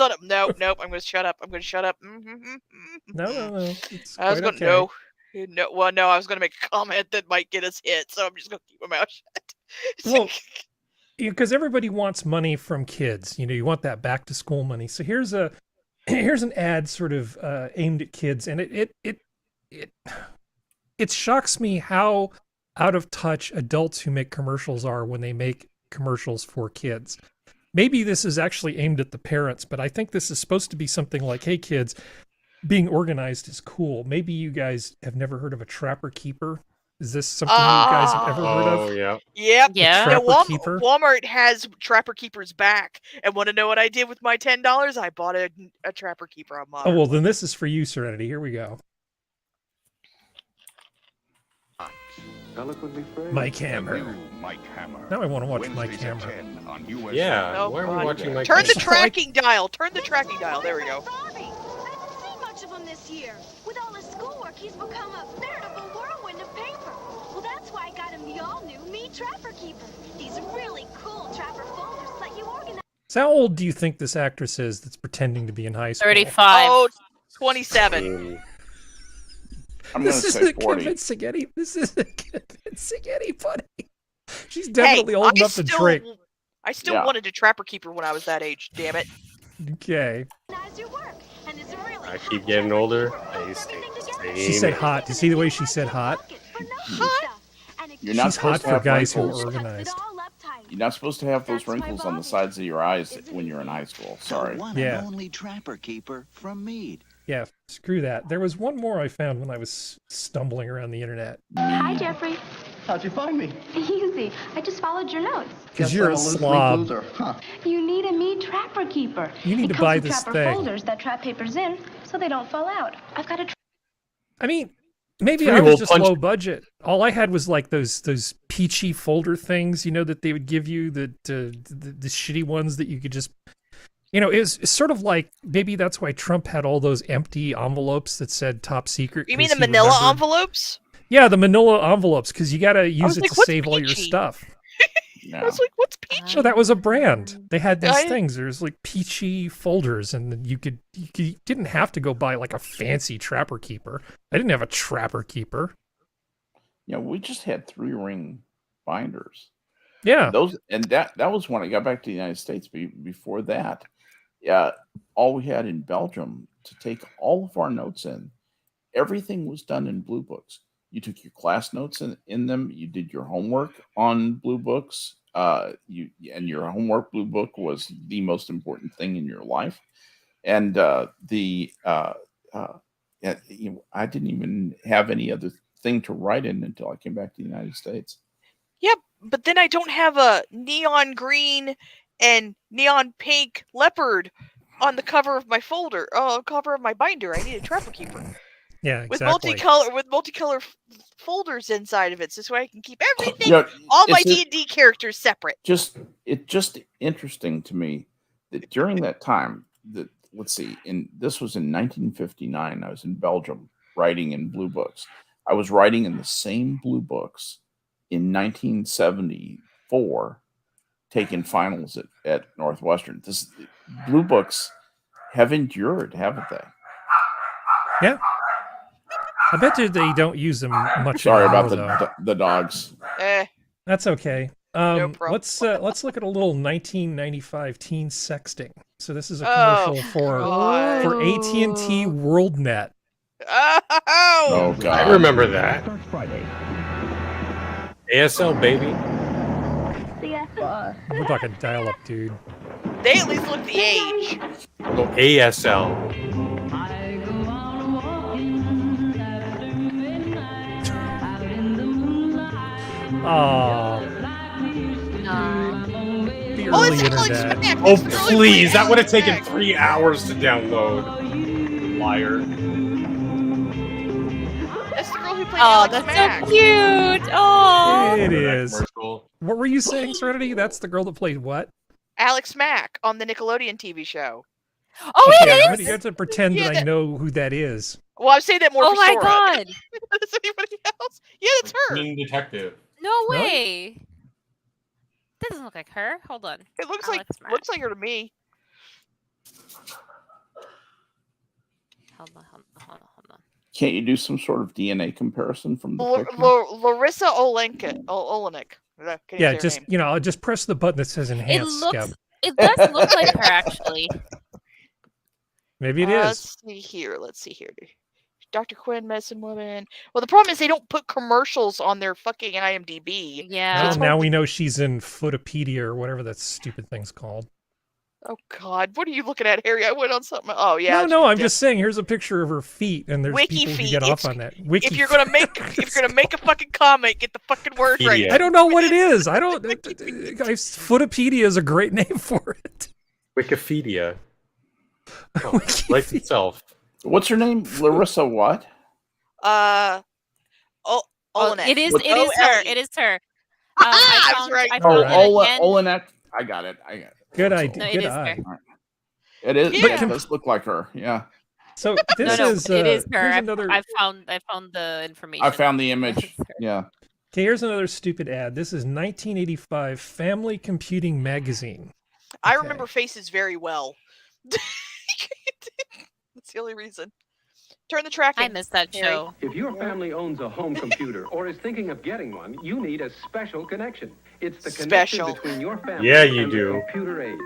on it. Nope. I'm going to shut up. No. It's I was quite going, no. No, well, no, I was going to make a comment that might get us hit, so I'm just going to keep my mouth shut. Well, because everybody wants money from kids. You want that back to school money. So here's an ad sort of aimed at kids, and it shocks me how out of touch adults who make commercials are when they make commercials for kids. Maybe this is actually aimed at the parents, but I think this is supposed to be something like, hey kids, being organized is cool. Maybe you guys have never heard of a Trapper Keeper. Is this something you guys have ever heard of? Oh, yeah. Yep. Yeah. Trapper Keeper? Walmart has Trapper Keepers back. And want to know what I did with my $10? I bought a Trapper Keeper on Modern. Oh, well, then this is for you, Serenity. Here we go. Mike Hammer. Now I want to watch Mike Hammer. Yeah, Oh, why are we God. watching Mike Turn the Hammer? tracking dial. Turn the tracking dial. There we go. Much of him this year. With all his schoolwork, he's become a veritable whirlwind of paper. Well, that's why I got him the all-new Me Trapper Keeper. These really cool trapper folders let you organize. So how old do you think this actress is that's pretending to be in high school? 35. Oh, 27. This isn't convincing anybody. She's definitely old enough to drink. I still wanted a Trapper Keeper when I was that age. Damn it. Okay. I keep getting older. She said hot. Do you see the way she said hot? You're not She's hot supposed to for have guys who are wrinkles. organized. You're not supposed to have those wrinkles on the sides of your eyes when you're in high school. Sorry. Yeah. Only Trapper Keeper from Mead. Yeah, screw that. There was one more I found when I was stumbling around the internet. Hi, Jeffrey. How'd you find me? Easy. I just followed your notes. Because you're a slob. You need a Me Trapper Keeper. You need it to buy comes with this trapper thing. folders that trap papers in so they don't fall out. I've got a. I mean, maybe Three I was hole just punch. low budget. All I had was like those peachy folder things, that they would give you, the shitty ones that you could just, it's sort of like, maybe that's why Trump had all those empty envelopes that said top secret. You mean 'cause the he manila remembered- envelopes? Yeah, the manila envelopes, because you got to use was it like, to what's save all your peachy? stuff. I was like, what's peachy? So that was a brand. They had these I- things. There's like peachy folders, and you didn't have to go buy like a fancy Trapper Keeper. I didn't have a Trapper Keeper. We just had 3-ring binders. Yeah. That was when I got back to the United States. Before that, all we had in Belgium to take all of our notes in, everything was done in blue books. You took your class notes in them. You did your homework on blue books. And your homework blue book was the most important thing in your life. And I didn't even have any other thing to write in until I came back to the United States. Yep, but then I don't have a neon green and neon pink leopard on the cover of my cover of my binder. I need a Trapper Keeper. Yeah, With exactly. multicolor folders inside of it, so I can keep everything, Yeah, all my it's D&D characters separate. It's just interesting to me that during that time, this was in 1959. I was in Belgium writing in blue books. I was writing in the same blue books in 1974, taking finals at Northwestern. Blue books have endured, haven't they? Yeah. I bet you they don't use them much. Sorry anymore, about the dogs. That's okay. No problem. Let's look at a little 1995 teen sexting. So this is a Oh, commercial for God. AT&T WorldNet. Oh, God. I remember that. ASL, baby. We're talking dial-up, dude. they at least look the age. Oh, ASL. Oh, the Oh, early it's like internet. Smack. Oh, It's really please. That Smack. would have taken 3 hours to download. Liar. That's the girl who played Oh, Alex that's Mack. so cute. Oh. It That is. commercial. What were you saying, Serenity? That's the girl that played what? Alex Mack on the Nickelodeon TV show. Oh, Yeah, it you is. have to pretend Yeah, that I that- know who that is. Well, I'm saying that more Oh for my Sora. god. Is anybody else? Yeah, that's her. Teen detective. No Really? way. That doesn't look like her. Hold on. It looks Alex Mack. looks like her to me. Hold on. Can't you do some sort of DNA comparison from the picture? Larissa Olenek. Yeah, just just press the button that says enhance. It does look like her, actually. Maybe it is. Let's see here. Dr. Quinn, medicine woman. Well, the problem is they don't put commercials on their fucking IMDb. Yeah. Well, now we know she's in Footopedia or whatever that stupid thing's called. Oh God, what are you looking at, Harry? I went on something. Oh yeah. No, I'm just saying. Here's a picture of her feet, and there's Wiki people who feet. get off on that. Wiki if you're gonna make a fucking comment, get the fucking word right. I don't know what it is. I don't. Footopedia is a great name for it. Wikipedia. Oh, writes itself. What's her name? Larissa what? Olenek. It is her. It is her. I was right. Olenek. I got it. Good idea. No, Good eye. It is. Yeah. It does look like her. Yeah. So this is. It is her. Another... I found the information. I found the image. Yeah. Okay, here's another stupid ad. This is 1985 Family Computing Magazine. I remember faces very well. That's the only reason. Turn the tracking. I missed that show. If your family owns a home computer or is thinking of getting one, you need a special connection. It's the connection between your family and the computer age.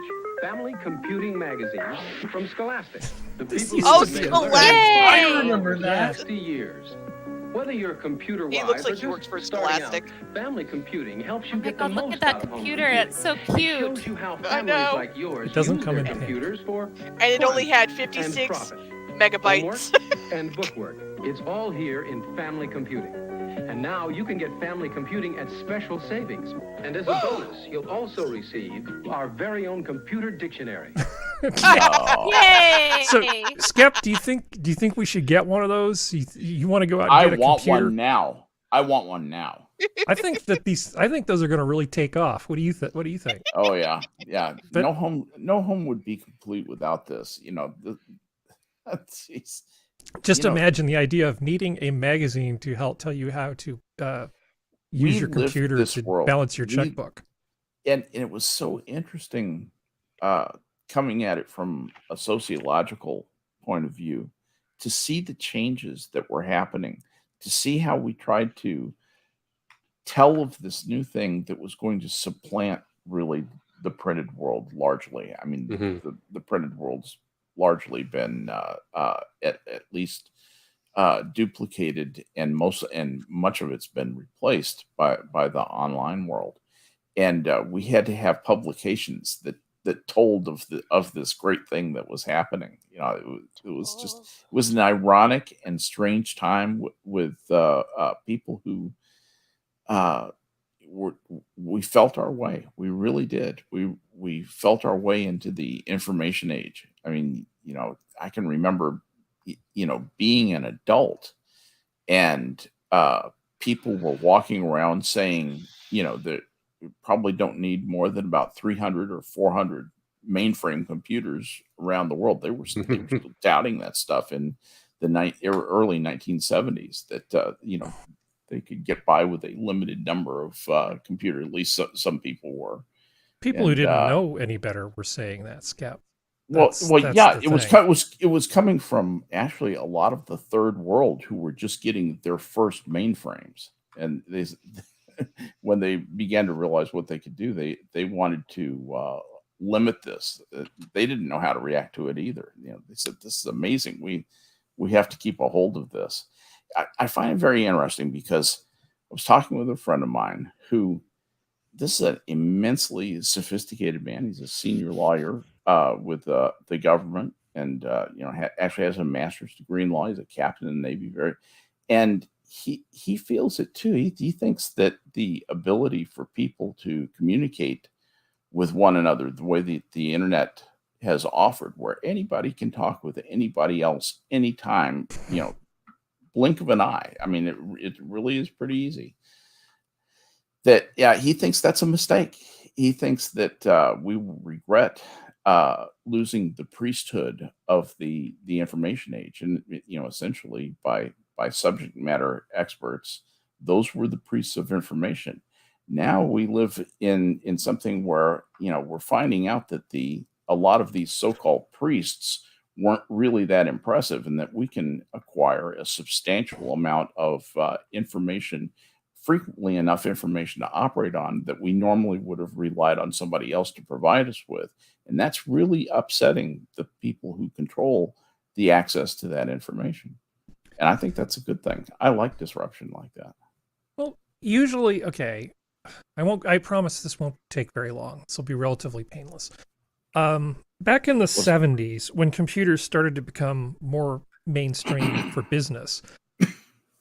Family Computing Magazine from Scholastic. The people who have made Scholastic! I remember that. 60 years. Whether you're computer wise He looks like or he works for just starting Scholastic. out, Family Computing helps you get God, the look most at that out of home computer. It's so It cute. shows you how families like yours It doesn't use come their in pink. computers for And it only had 56 profit. megabytes. Homework and bookwork. It's all here in Family Computing. And now you can get Family Computing at special savings. And as a bonus, you'll also receive our very own computer dictionary. Yay! So, Skep, do you think we should get one of those? You want to go out and get a computer? One now. I want one now. I think those are going to really take off. What do you think? What do you think? Oh yeah, yeah. But- no home would be complete without this. Jeez. Just imagine the idea of needing a magazine to help tell you how to use your computer to balance your checkbook. And it was so interesting coming at it from a sociological point of view to see the changes that were happening, to see how we tried to tell of this new thing that was going to supplant really the printed world largely. I mean, the printed world's largely been at least duplicated, and much of it's been replaced by the online world. And we had to have publications that told of this great thing that was happening. It was an ironic and strange time with people who we felt our way. We really did. We felt our way into the information age. I mean, I can remember, being an adult and people were walking around saying, that we probably don't need more than about 300 or 400 mainframe computers around the world. They were still doubting that stuff in the early 1970s, that, they could get by with a limited number of computers. At least some people were. People who didn't know any better were saying that, Skep. That's it was coming from actually a lot of the third world who were just getting their first mainframes, and when they began to realize what they could do, they wanted to limit this. They didn't know how to react to it either. They said, "This is amazing. We have to keep a hold of this." I find it very interesting because I was talking with a friend of mine who, this is an immensely sophisticated man. He's a senior lawyer with the government, and actually has a master's degree in law. He's a captain in the Navy, and he feels it too. He thinks that the ability for people to communicate with one another, the way the internet has offered, where anybody can talk with anybody else anytime, blink of an eye. I mean, it really is pretty easy. That, he thinks that's a mistake. He thinks that we will regret losing the priesthood of the information age, and essentially by subject matter experts, those were the priests of information. Now we live in something where we're finding out that a lot of these so-called priests weren't really that impressive, and that we can acquire a substantial amount of information, frequently enough information to operate on, that we normally would have relied on somebody else to provide us with. And that's really upsetting the people who control the access to that information. And I think that's a good thing. I like disruption like that. Well, usually, okay, I promise this won't take very long. This will be relatively painless. Back in the 70s, when computers started to become more mainstream for business,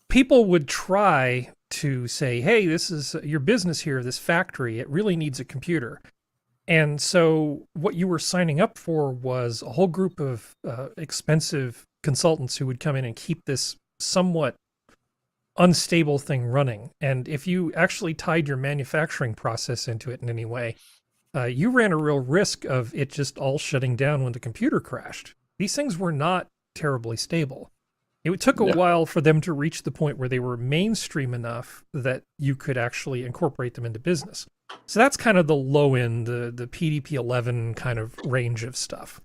people would try to say, hey, this is your business here, this factory, it really needs a computer. And so what you were signing up for was a whole group of expensive consultants who would come in and keep this somewhat unstable thing running. And if you actually tied your manufacturing process into it in any way, you ran a real risk of it just all shutting down when the computer crashed. These things were not terribly stable. It took a while for them to reach the point where they were mainstream enough that you could actually incorporate them into business. So that's kind of the low end, the PDP-11 kind of range of stuff.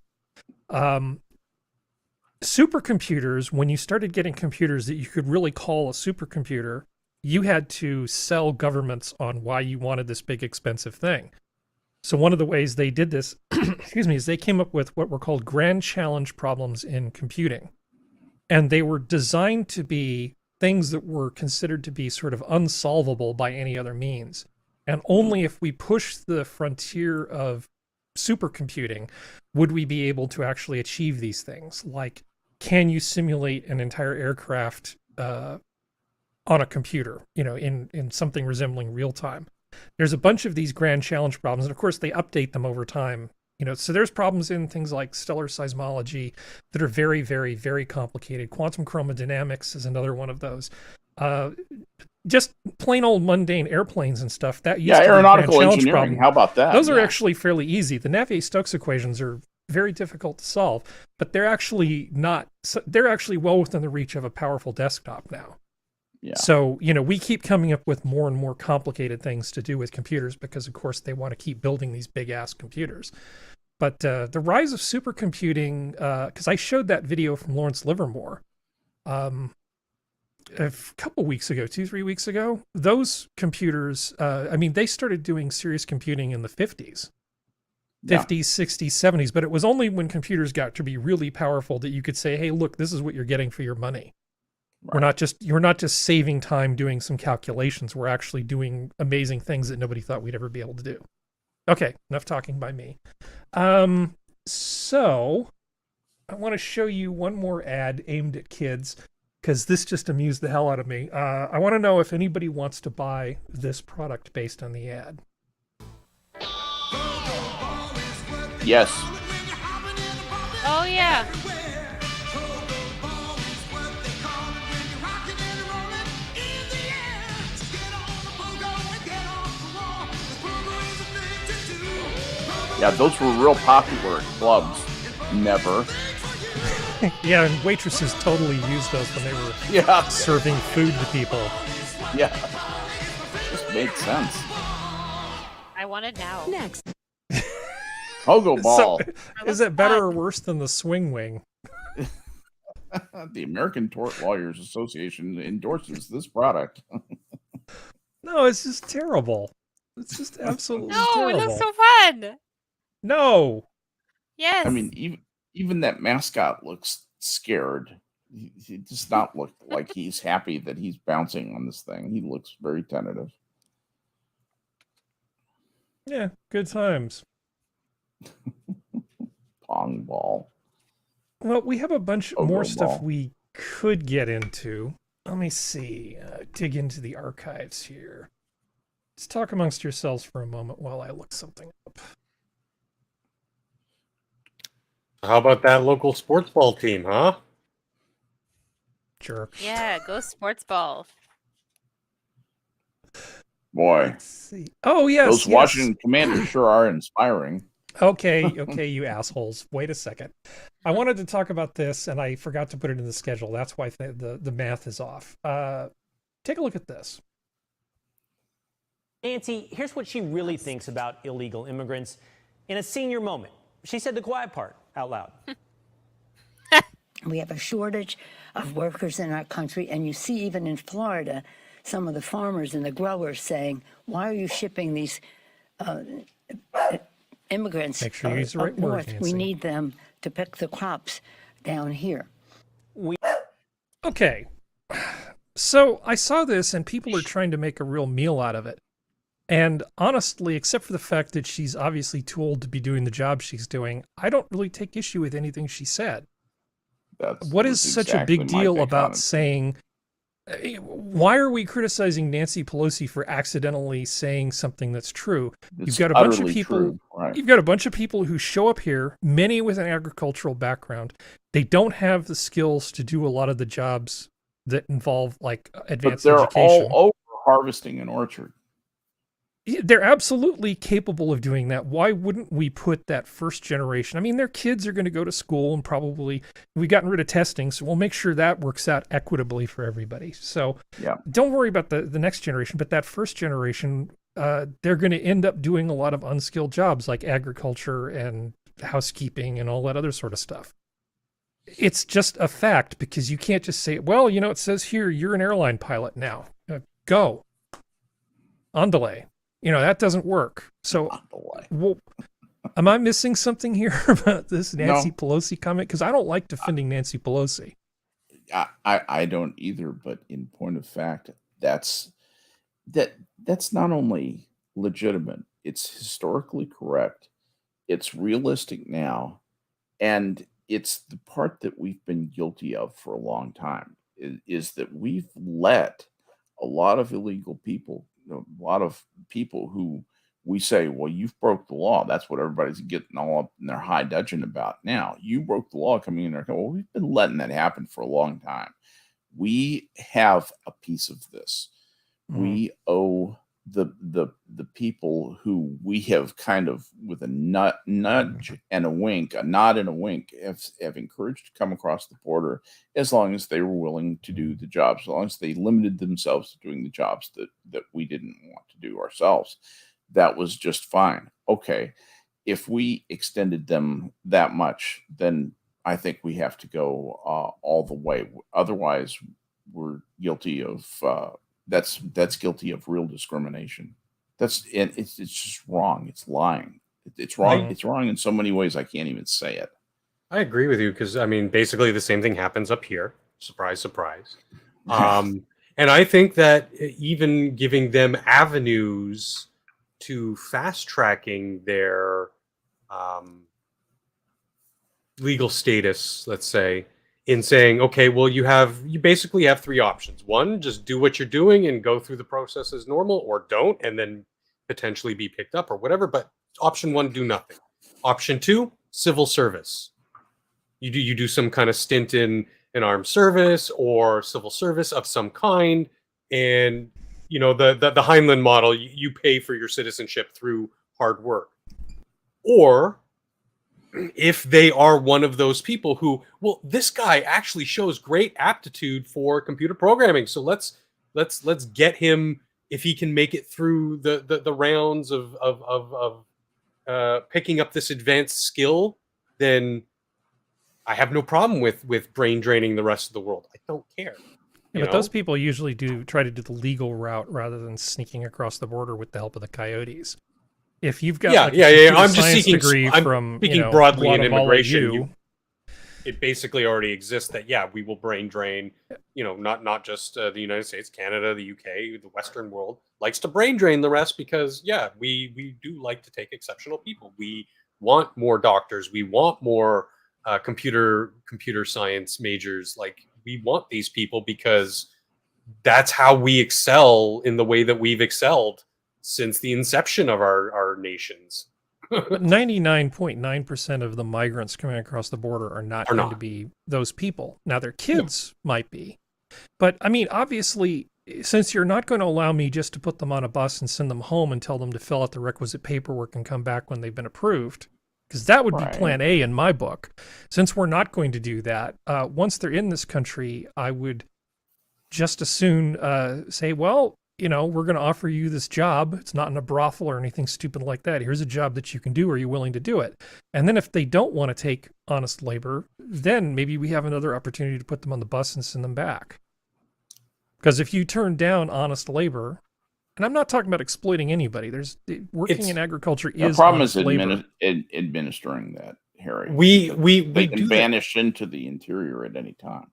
Supercomputers, when you started getting computers that you could really call a supercomputer, you had to sell governments on why you wanted this big expensive thing. So one of the ways they did this, excuse me, is they came up with what were called grand challenge problems in computing. And they were designed to be things that were considered to be sort of unsolvable by any other means. And only if we push the frontier of supercomputing would we be able to actually achieve these things. Like, can you simulate an entire aircraft on a computer, you know, in something resembling real time? There's a bunch of these grand challenge problems, and of course they update them over time. You know, so there's problems in things like stellar seismology that are very, very, very complicated. Quantum chromodynamics is another one of those. Just plain old mundane airplanes and stuff. That used to be aeronautical grand engineering. problem. How about that? Those are actually fairly easy. The Navier-Stokes equations are very difficult to solve, but they're actually not. They're actually well within the reach of a powerful desktop now. Yeah. So, you know, we keep coming up with more and more complicated things to do with computers because, of course, they want to keep building these big-ass computers. But the rise of supercomputing, because I showed that video from Lawrence Livermore a couple weeks ago, 2-3 weeks ago, those computers, I mean, they started doing serious computing in the 50s. 50s, 60s, 70s, but it was only when computers got to be really powerful that you could say, hey, look, this is what you're getting for your money. Right. You're not just saving time doing some calculations. We're actually doing amazing things that nobody thought we'd ever be able to do. Okay, enough talking by me. So I want to show you one more ad aimed at kids because this just amused the hell out of me. I want to know if anybody wants to buy this product based on the ad. Yes. Oh, yeah. Yeah, those were real popular at clubs. Never. Yeah, and waitresses totally used those when they were serving food to people. Yeah. Just made sense. I want it now. Next. Pogo ball. So, is it better or worse than the swing wing? The American Tort Lawyers Association endorses this product. No, it's just terrible. It's just absolutely No, terrible. it looks so fun. No. Yes. I mean, even that mascot looks scared. He does not look like he's happy that he's bouncing on this thing. He looks very tentative. Yeah, good times. Pong ball. Well, we have a bunch more stuff ball. we could get into. Let me see. Dig into the archives here. Let's talk amongst yourselves for a moment while I look something up. How about that local sports ball team, huh? Jerk. Yeah, go sports ball. Boy. Let's see. Oh, yes. Those Washington Commanders sure are inspiring. Okay, you assholes. Wait a second. I wanted to talk about this, and I forgot to put it in the schedule. That's why the math is off. Take a look at this. Nancy, here's what she really thinks about illegal immigrants in a senior moment. She said the quiet part out loud. We have a shortage of workers in our country, and you see even in Florida, some of the farmers and the growers saying, why are you shipping these immigrants Make sure you use the right up word, north? We Nancy. need them to pick the crops down here. Okay. So I saw this and people are trying to make a real meal out of it. And honestly, except for the fact that she's obviously too old to be doing the job she's doing, I don't really take issue with anything she said. What is such a big deal about saying, why are we criticizing Nancy Pelosi for accidentally saying something that's true? You've got a bunch of people, you've got a bunch of people who show up here, many with an agricultural background. They don't have the skills to do a lot of the jobs that involve like advanced but they're education. all over harvesting an orchard. They're absolutely capable of doing that. Why wouldn't we put that first generation? I mean, their kids are going to go to school and probably we've gotten rid of testing, so we'll make sure that works out equitably for everybody. So don't worry about the next generation, but that first generation, they're going to end up doing a lot of unskilled jobs like agriculture and housekeeping and all that other sort of stuff. It's just a fact because you can't just say, well, you know, it says here, you're an airline pilot now. Go. On delay. You know, that doesn't work. So, well, am I missing something here about this Nancy Pelosi comment? Because I don't like defending Nancy Pelosi. I don't either, but in point of fact, that's not only legitimate, it's historically correct, it's realistic now, and it's the part that we've been guilty of for a long time, is that we've let a lot of illegal people, a lot of people who we say, well, you've broke the law. That's what everybody's getting all up in their high dudgeon about now. You broke the law coming in there. Well, we've been letting that happen for a long time. We have a piece of this. We owe the people who we have kind of with a nudge and a wink, a nod and a wink, have encouraged to come across the border as long as they were willing to do the jobs, as long as they limited themselves to doing the jobs that we didn't want to do ourselves. That was just fine. Okay, if we extended them that much, then I think we have to go all the way. Otherwise, we're guilty of that's guilty of real discrimination. It's just wrong. It's lying. It's wrong. It's wrong in so many ways I can't even say it. I agree with you because I mean, basically the same thing happens up here. Surprise, surprise. And I think that even giving them avenues to fast tracking their legal status, let's say, in saying, okay, well, you basically have three options. One, just do what you're doing and go through the process as normal, or don't, and then potentially be picked up or whatever. But option one, do nothing. Option two, civil service. You do some kind of stint in an armed service or civil service of some kind, and you know the Heinlein model. You pay for your citizenship through hard work, or if they are one of those people who, well, this guy actually shows great aptitude for computer programming, so let's get him if he can make it through the rounds of picking up this advanced skill, then I have no problem with brain draining the rest of the world. I don't care. Yeah, but those people usually try to do the legal route rather than sneaking across the border with the help of the coyotes. If you've got I'm just speaking from broadly in Guatemala, immigration. It basically already exists that we will brain drain. Not just the United States, Canada, the UK, the Western world likes to brain drain the rest because we do like to take exceptional people. We want more doctors. We want more computer science majors. Like we want these people because that's how we excel in the way that we've excelled since the inception of our nations. But 99.9% of the migrants coming across the border are not going to be those people. Now, their kids might be. But, I mean, obviously, since you're not going to allow me just to put them on a bus and send them home and tell them to fill out the requisite paperwork and come back when they've been approved, because that would be plan A in my book. Since we're not going to do that, once they're in this country, I would just as soon say, well, you know, we're going to offer you this job. It's not in a brothel or anything stupid like that. Here's a job that you can do. Are you willing to do it? And then if they don't want to take honest labor, then maybe we have another opportunity to put them on the bus and send them back. Because if you turn down honest labor, and I'm not talking about exploiting anybody. Working in agriculture is the problem honest is labor. administering that, Harry. We can vanish into the interior at any time.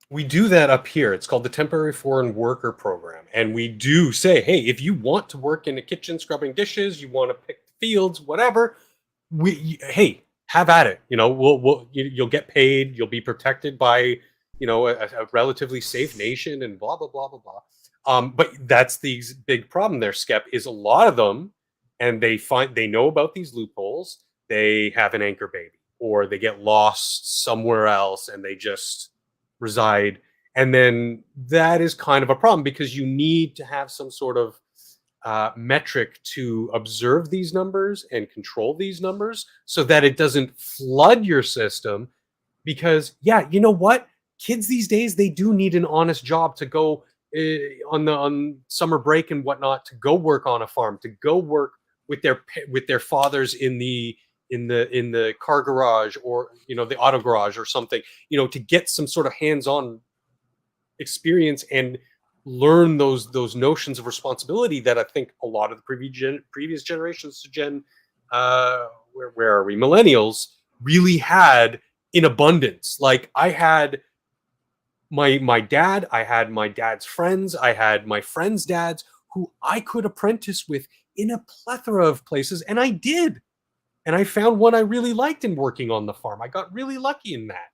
We do that up here. It's called the Temporary Foreign Worker Program. And we do say, hey, if you want to work in a kitchen scrubbing dishes, you want to pick the fields, whatever, hey, have at it. You know, you'll get paid. You'll be protected by, you know, a relatively safe nation and blah, blah, blah, blah, blah. But that's the big problem there, Skep, is a lot of them, and they know about these loopholes. They have an anchor baby, or they get lost somewhere else and they just reside. And then that is kind of a problem, because you need to have some sort of metric to observe these numbers and control these numbers so that it doesn't flood your system. Because, yeah, you know what? Kids these days, they do need an honest job to go on summer break and whatnot, to go work on a farm, to go work with their fathers in the car garage, or, you know, the auto garage or something, you know, to get some sort of hands-on experience and learn those notions of responsibility that I think a lot of the previous generations, where are we, millennials, really had in abundance. Like, I had my dad, I had my dad's friends, I had my friends' dads who I could apprentice with in a plethora of places, and I did. And I found one I really liked in working on the farm. I got really lucky in that.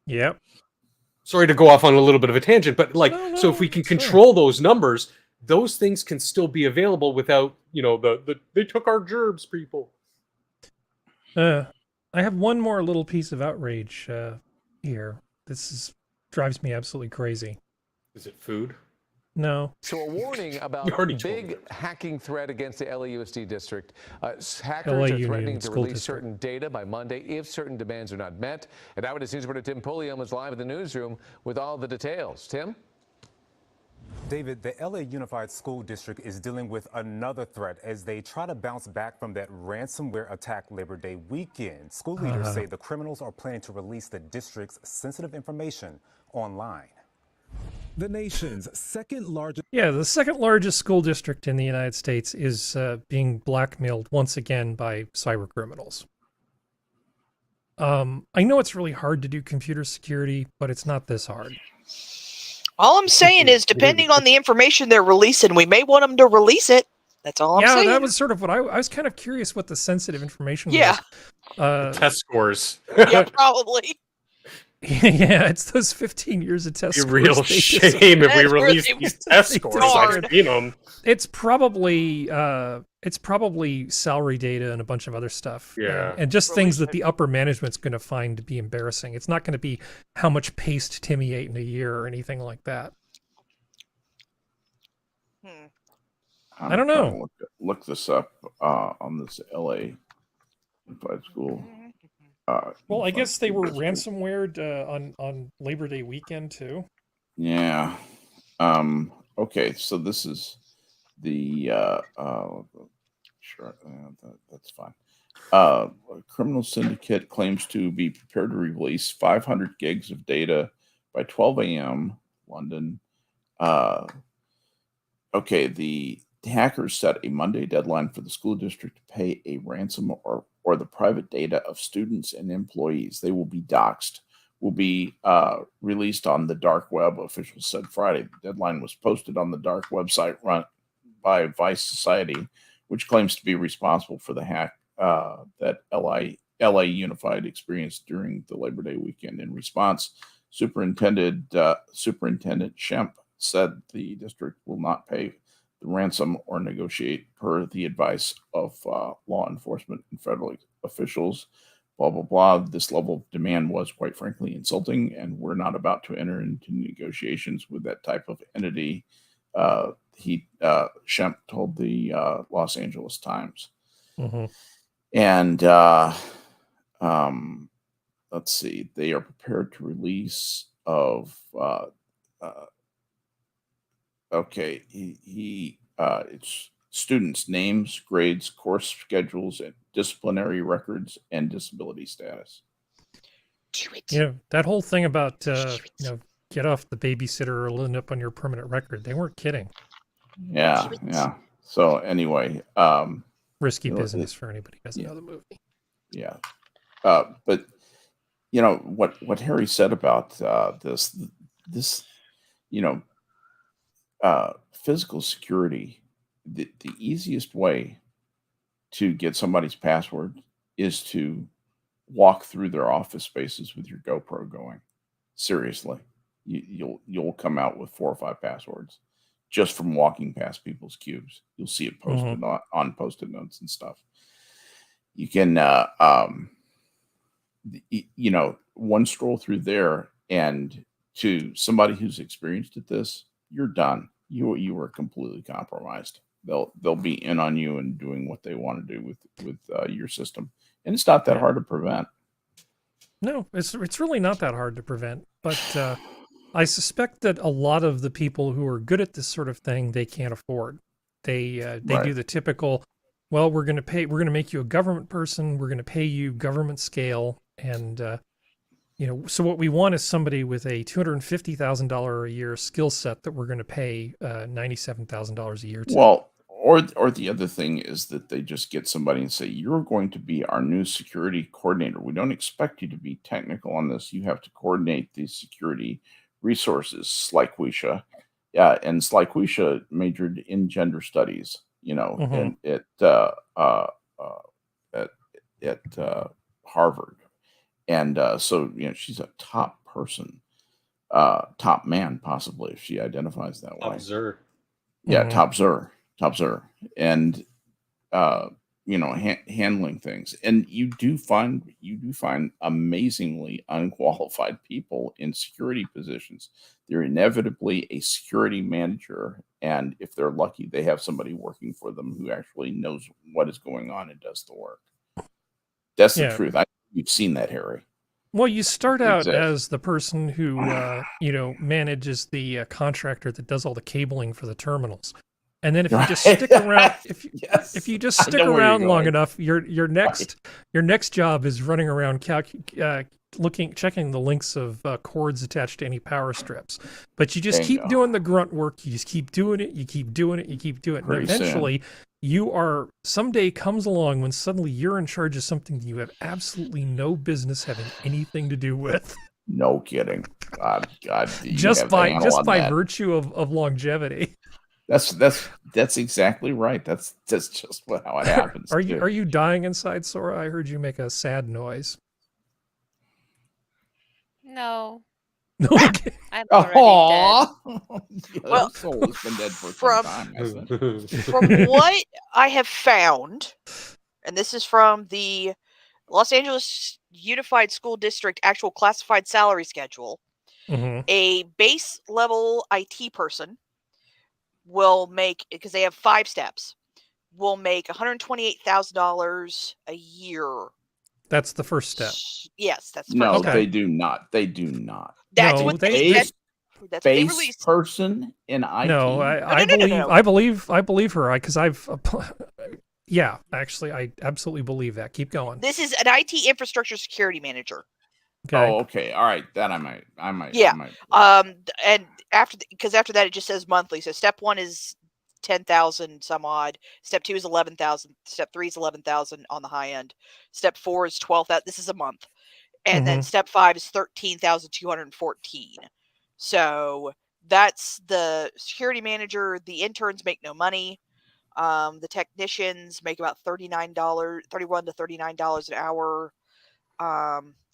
Yep. Sorry to go off on a little bit of a tangent, but so if we can control those numbers, those things can still be available without, you know, they took our gerbs, people. I have one more little piece of outrage here. This drives me absolutely crazy. Is it food? No. So a warning about big hacking threat against the LAUSD district. Hackers are threatening to release certain data by Monday if certain demands are not met. And Eyewitness News reporter Tim Pulliam is live in the newsroom with all the details. Tim? David, the LA Unified School District is dealing with another threat as they try to bounce back from that ransomware attack Labor Day weekend. School leaders say the criminals are planning to release the district's sensitive information online. The nation's second largest... Yeah, the second largest school district in the United States is being blackmailed once again by cyber criminals. I know it's really hard to do computer security, but it's not this hard. All I'm saying is, depending on the information they're releasing, we may want them to release it. That's all I'm saying. Yeah, that was sort of what I was kind of curious what the sensitive information was. Test scores. Yeah, probably. Yeah, it's those 15 years of test scores. Be real shame if we release these test scores. I've seen them. It's probably salary data and a bunch of other stuff. Yeah, and just things that the upper management's going to find to be embarrassing. It's not going to be how much paste Timmy ate in a year or anything like that. I don't know. Look this up on this LA Unified School. Well, I guess they were ransomwared on Labor Day weekend too. Yeah. Okay, so this is the sure, that's fine. A criminal syndicate claims to be prepared to release 500 gigs of data by 12 a.m. London. Okay, the hackers set a Monday deadline for the school district to pay a ransom or the private data of students and employees. They will be doxxed, will be released on the dark web, officials said Friday. The deadline was posted on the dark website run by Vice Society, which claims to be responsible for the hack that LA Unified experienced during the Labor Day weekend. In response, Superintendent Shemp said the district will not pay the ransom or negotiate per the advice of law enforcement and federal officials. Blah, blah, blah. This level of demand was, quite frankly, insulting, and we're not about to enter into negotiations with that type of entity. Shemp told the Los Angeles Times. Mm-hmm. And let's see, they are prepared to release of okay, it's students' names, grades, course schedules, and disciplinary records and disability status. You know, that whole thing about get off the babysitter or it'll end up on your permanent record. They weren't kidding. Yeah, yeah. So anyway, risky business for anybody who doesn't know the movie. Yeah, but what Harry said about this, physical security. The easiest way to get somebody's password is to walk through their office spaces with your GoPro going. Seriously, you'll come out with 4 or 5 passwords just from walking past people's cubes. You'll see it posted on Post-it notes and stuff. You can, one stroll through there, and to somebody who's experienced at this, you're done. You are completely compromised. They'll be in on you and doing what they want to do with your system, and it's not that hard to prevent. No, it's really not that hard to prevent. But I suspect that a lot of the people who are good at this sort of thing, they can't afford. They do the typical, well, we're going to make you a government person. We're going to pay you government scale. And, so what we want is somebody with a $250,000 a year skill set that we're going to pay $97,000 a year to. Well, or the other thing is that they just get somebody and say, you're going to be our new security coordinator. We don't expect you to be technical on this. You have to coordinate these security resources. Slyquisha. And Slyquisha majored in gender studies, and at Harvard. And so, she's a top person, top man, possibly, if she identifies that way. THUR. Yeah, THUR. And, handling things. And you do find amazingly unqualified people in security positions. They're inevitably a security manager. And if they're lucky, they have somebody working for them who actually knows what is going on and does the work. That's the truth. You've seen that, Harry. Well, you start out as the person who, manages the contractor that does all the cabling for the terminals. And then if you just stick around, if you just stick around long enough, your next job is running around checking the links of cords attached to any power strips. But you just keep doing the grunt work. You just keep doing it. You keep doing it. You keep doing it. And eventually, someday comes along when suddenly you're in charge of something you have absolutely no business having anything to do with. No kidding. God. Just by virtue of longevity. That's exactly right. That's just how it happens. Are you dying inside, Sora? I heard you make a sad noise. No. Okay. I'm already dead. Well, soul's been dead for some time, hasn't it? From what I have found, and this is from the Los Angeles Unified School District actual classified salary schedule, a base level IT person will make, because they have 5 steps, will make $128,000 a year. That's the first step. Yes, that's the first step. They do not. They do not. That's what they base person in IT. No, I believe her because yeah, actually, I absolutely believe that. Keep going. This is an IT infrastructure security manager. Okay. Oh, okay. All right. That I might. Yeah. And after that, it just says monthly. So step 1 is 10,000 some odd. Step 2 is 11,000. Step 3 is 11,000 on the high end. Step 4 is 12,000. This is a month. And then step 5 is 13,214. So that's the security manager. The interns make no money. The technicians make about $31 to $39 an hour.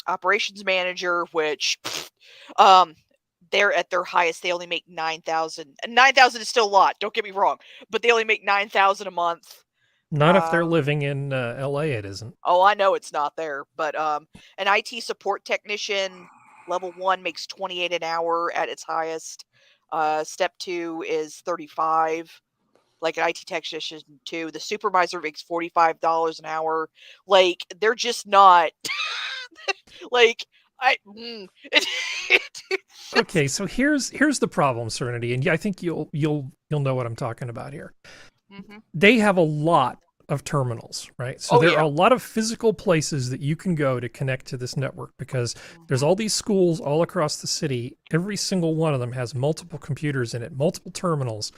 Operations manager, which they're at their highest, they only make 9,000. 9,000 is still a lot, don't get me wrong, but they only make 9,000 a month. Not if they're living in LA, it isn't. Oh, I know it's not there, but an IT support technician level 1 makes 28 an hour at its highest. Step 2 is 35, like an IT technician 2. The supervisor makes $45 an hour. Like, they're just not like Okay, so here's the problem, Serenity, and I think you'll know what I'm talking about here. Mm-hmm. They have a lot of terminals, right? So there are a lot of physical places that you can go to connect to this network because there's all these schools all across the city. Every single one of them has multiple computers in it, multiple terminals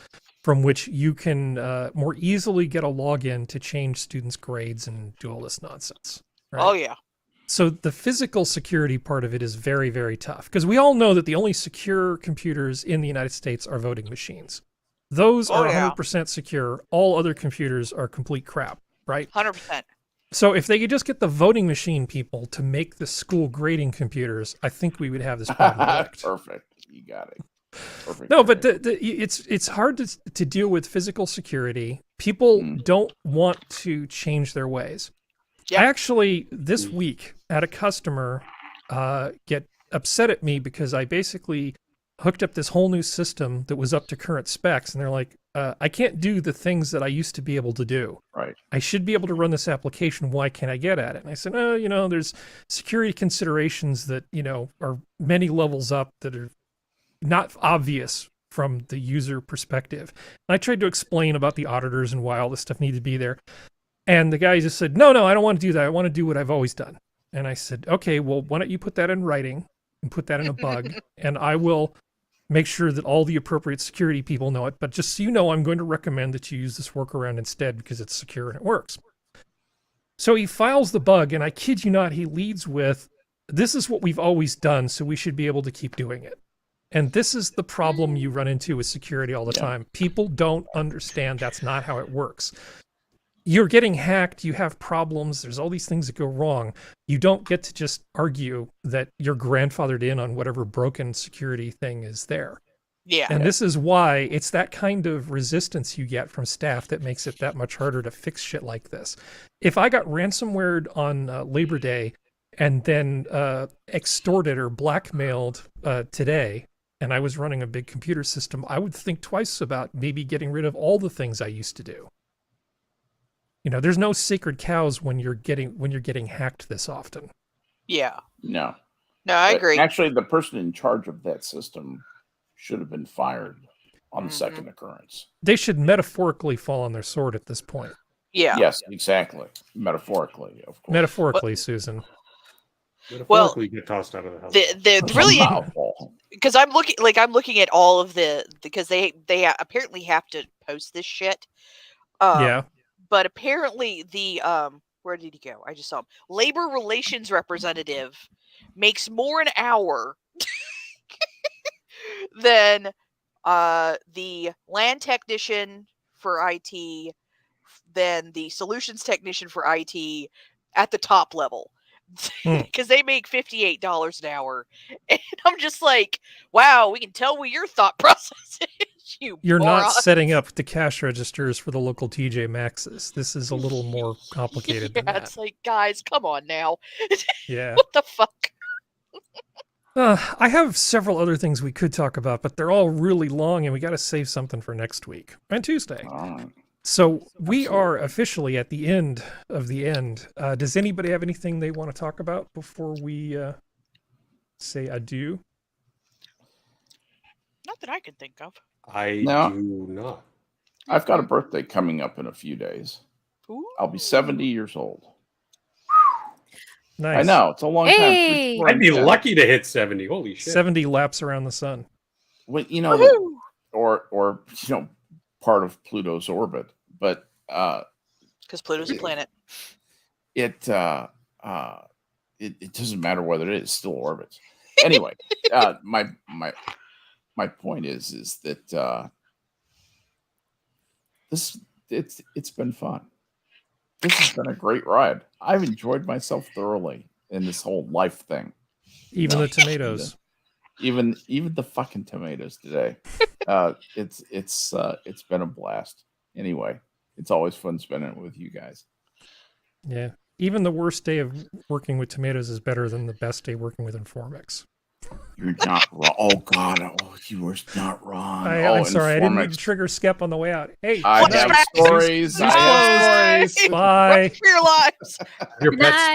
from which you can more easily get a login to change students' grades and do all this nonsense. Right? Oh, yeah. So the physical security part of it is very, very tough because we all know that the only secure computers in the United States are voting machines. Those are 100% secure. All other computers are complete crap, right? 100%. So if they could just get the voting machine people to make the school grading computers, I think we would have this problem correct. Perfect. You got it. Perfect. No, but it's hard to deal with physical security. People don't want to change their ways. I actually, this week, had a customer get upset at me because I basically hooked up this whole new system that was up to current specs, and they're like, I can't do the things that I used to be able to do. Right. I should be able to run this application. Why can't I get at it? And I said, oh, there's security considerations that, are many levels up that are not obvious from the user perspective. And I tried to explain about the auditors and why all this stuff needed to be there. And the guy just said, no, I don't want to do that. I want to do what I've always done. And I said, okay, well, why don't you put that in writing and put that in a bug, and I will make sure that all the appropriate security people know it. But just so you know, I'm going to recommend that you use this workaround instead because it's secure and it works. So he files the bug, and I kid you not, he leads with, this is what we've always done, so we should be able to keep doing it. And this is the problem you run into with security all the time. People don't understand that's not how it works. You're getting hacked, you have problems, there's all these things that go wrong. You don't get to just argue that you're grandfathered in on whatever broken security thing is there. Yeah. And this is why it's that kind of resistance you get from staff that makes it that much harder to fix shit like this. If I got ransomwared on Labor Day and then extorted or blackmailed today, and I was running a big computer system, I would think twice about maybe getting rid of all the things I used to do. There's no sacred cows when you're getting hacked this often. Yeah. No, I agree. Actually, the person in charge of that system should have been fired on the second occurrence. They should metaphorically fall on their sword at this point. Yeah. Yes, exactly. Metaphorically, of course. Metaphorically, Susan. Metaphorically, get tossed out of the house. The really, because I'm looking at all of because they apparently have to post this shit. Yeah. But apparently the where did he go? I just saw him. Labor relations representative makes more an hour than the land technician for IT, than the solutions technician for IT at the top level. Because they make $58 an hour. And I'm just like, wow, we can tell what your thought process is. You're not setting up the cash registers for the local TJ Maxxes. This is a little more complicated than that. It's like, guys, come on now. Yeah. What the fuck? I have several other things we could talk about, but they're all really long, and we got to save something for next week and Tuesday. So we are officially at the end of the end. Does anybody have anything they want to talk about before we say adieu? Not that I can think of. I do not. I've got a birthday coming up in a few days. Ooh. I'll be 70 years old. Nice. I know, it's a long time. I'd be lucky to hit 70. Holy shit. 70 laps around the sun. Well, or part of Pluto's orbit, but because Pluto's a planet. It doesn't matter whether it is, still orbits. Anyway, my point is that it's been fun. This has been a great ride. I've enjoyed myself thoroughly in this whole life thing. Even the tomatoes. Even the fucking tomatoes today. It's been a blast. Anyway, it's always fun spending it with you guys. Yeah. Even the worst day of working with tomatoes is better than the best day working with Informix. You're not wrong. Oh God! Oh, you were not wrong. I'm sorry. I didn't mean to trigger Skep on the way out. Hey, I have stories. Bye. Your lives. Your pet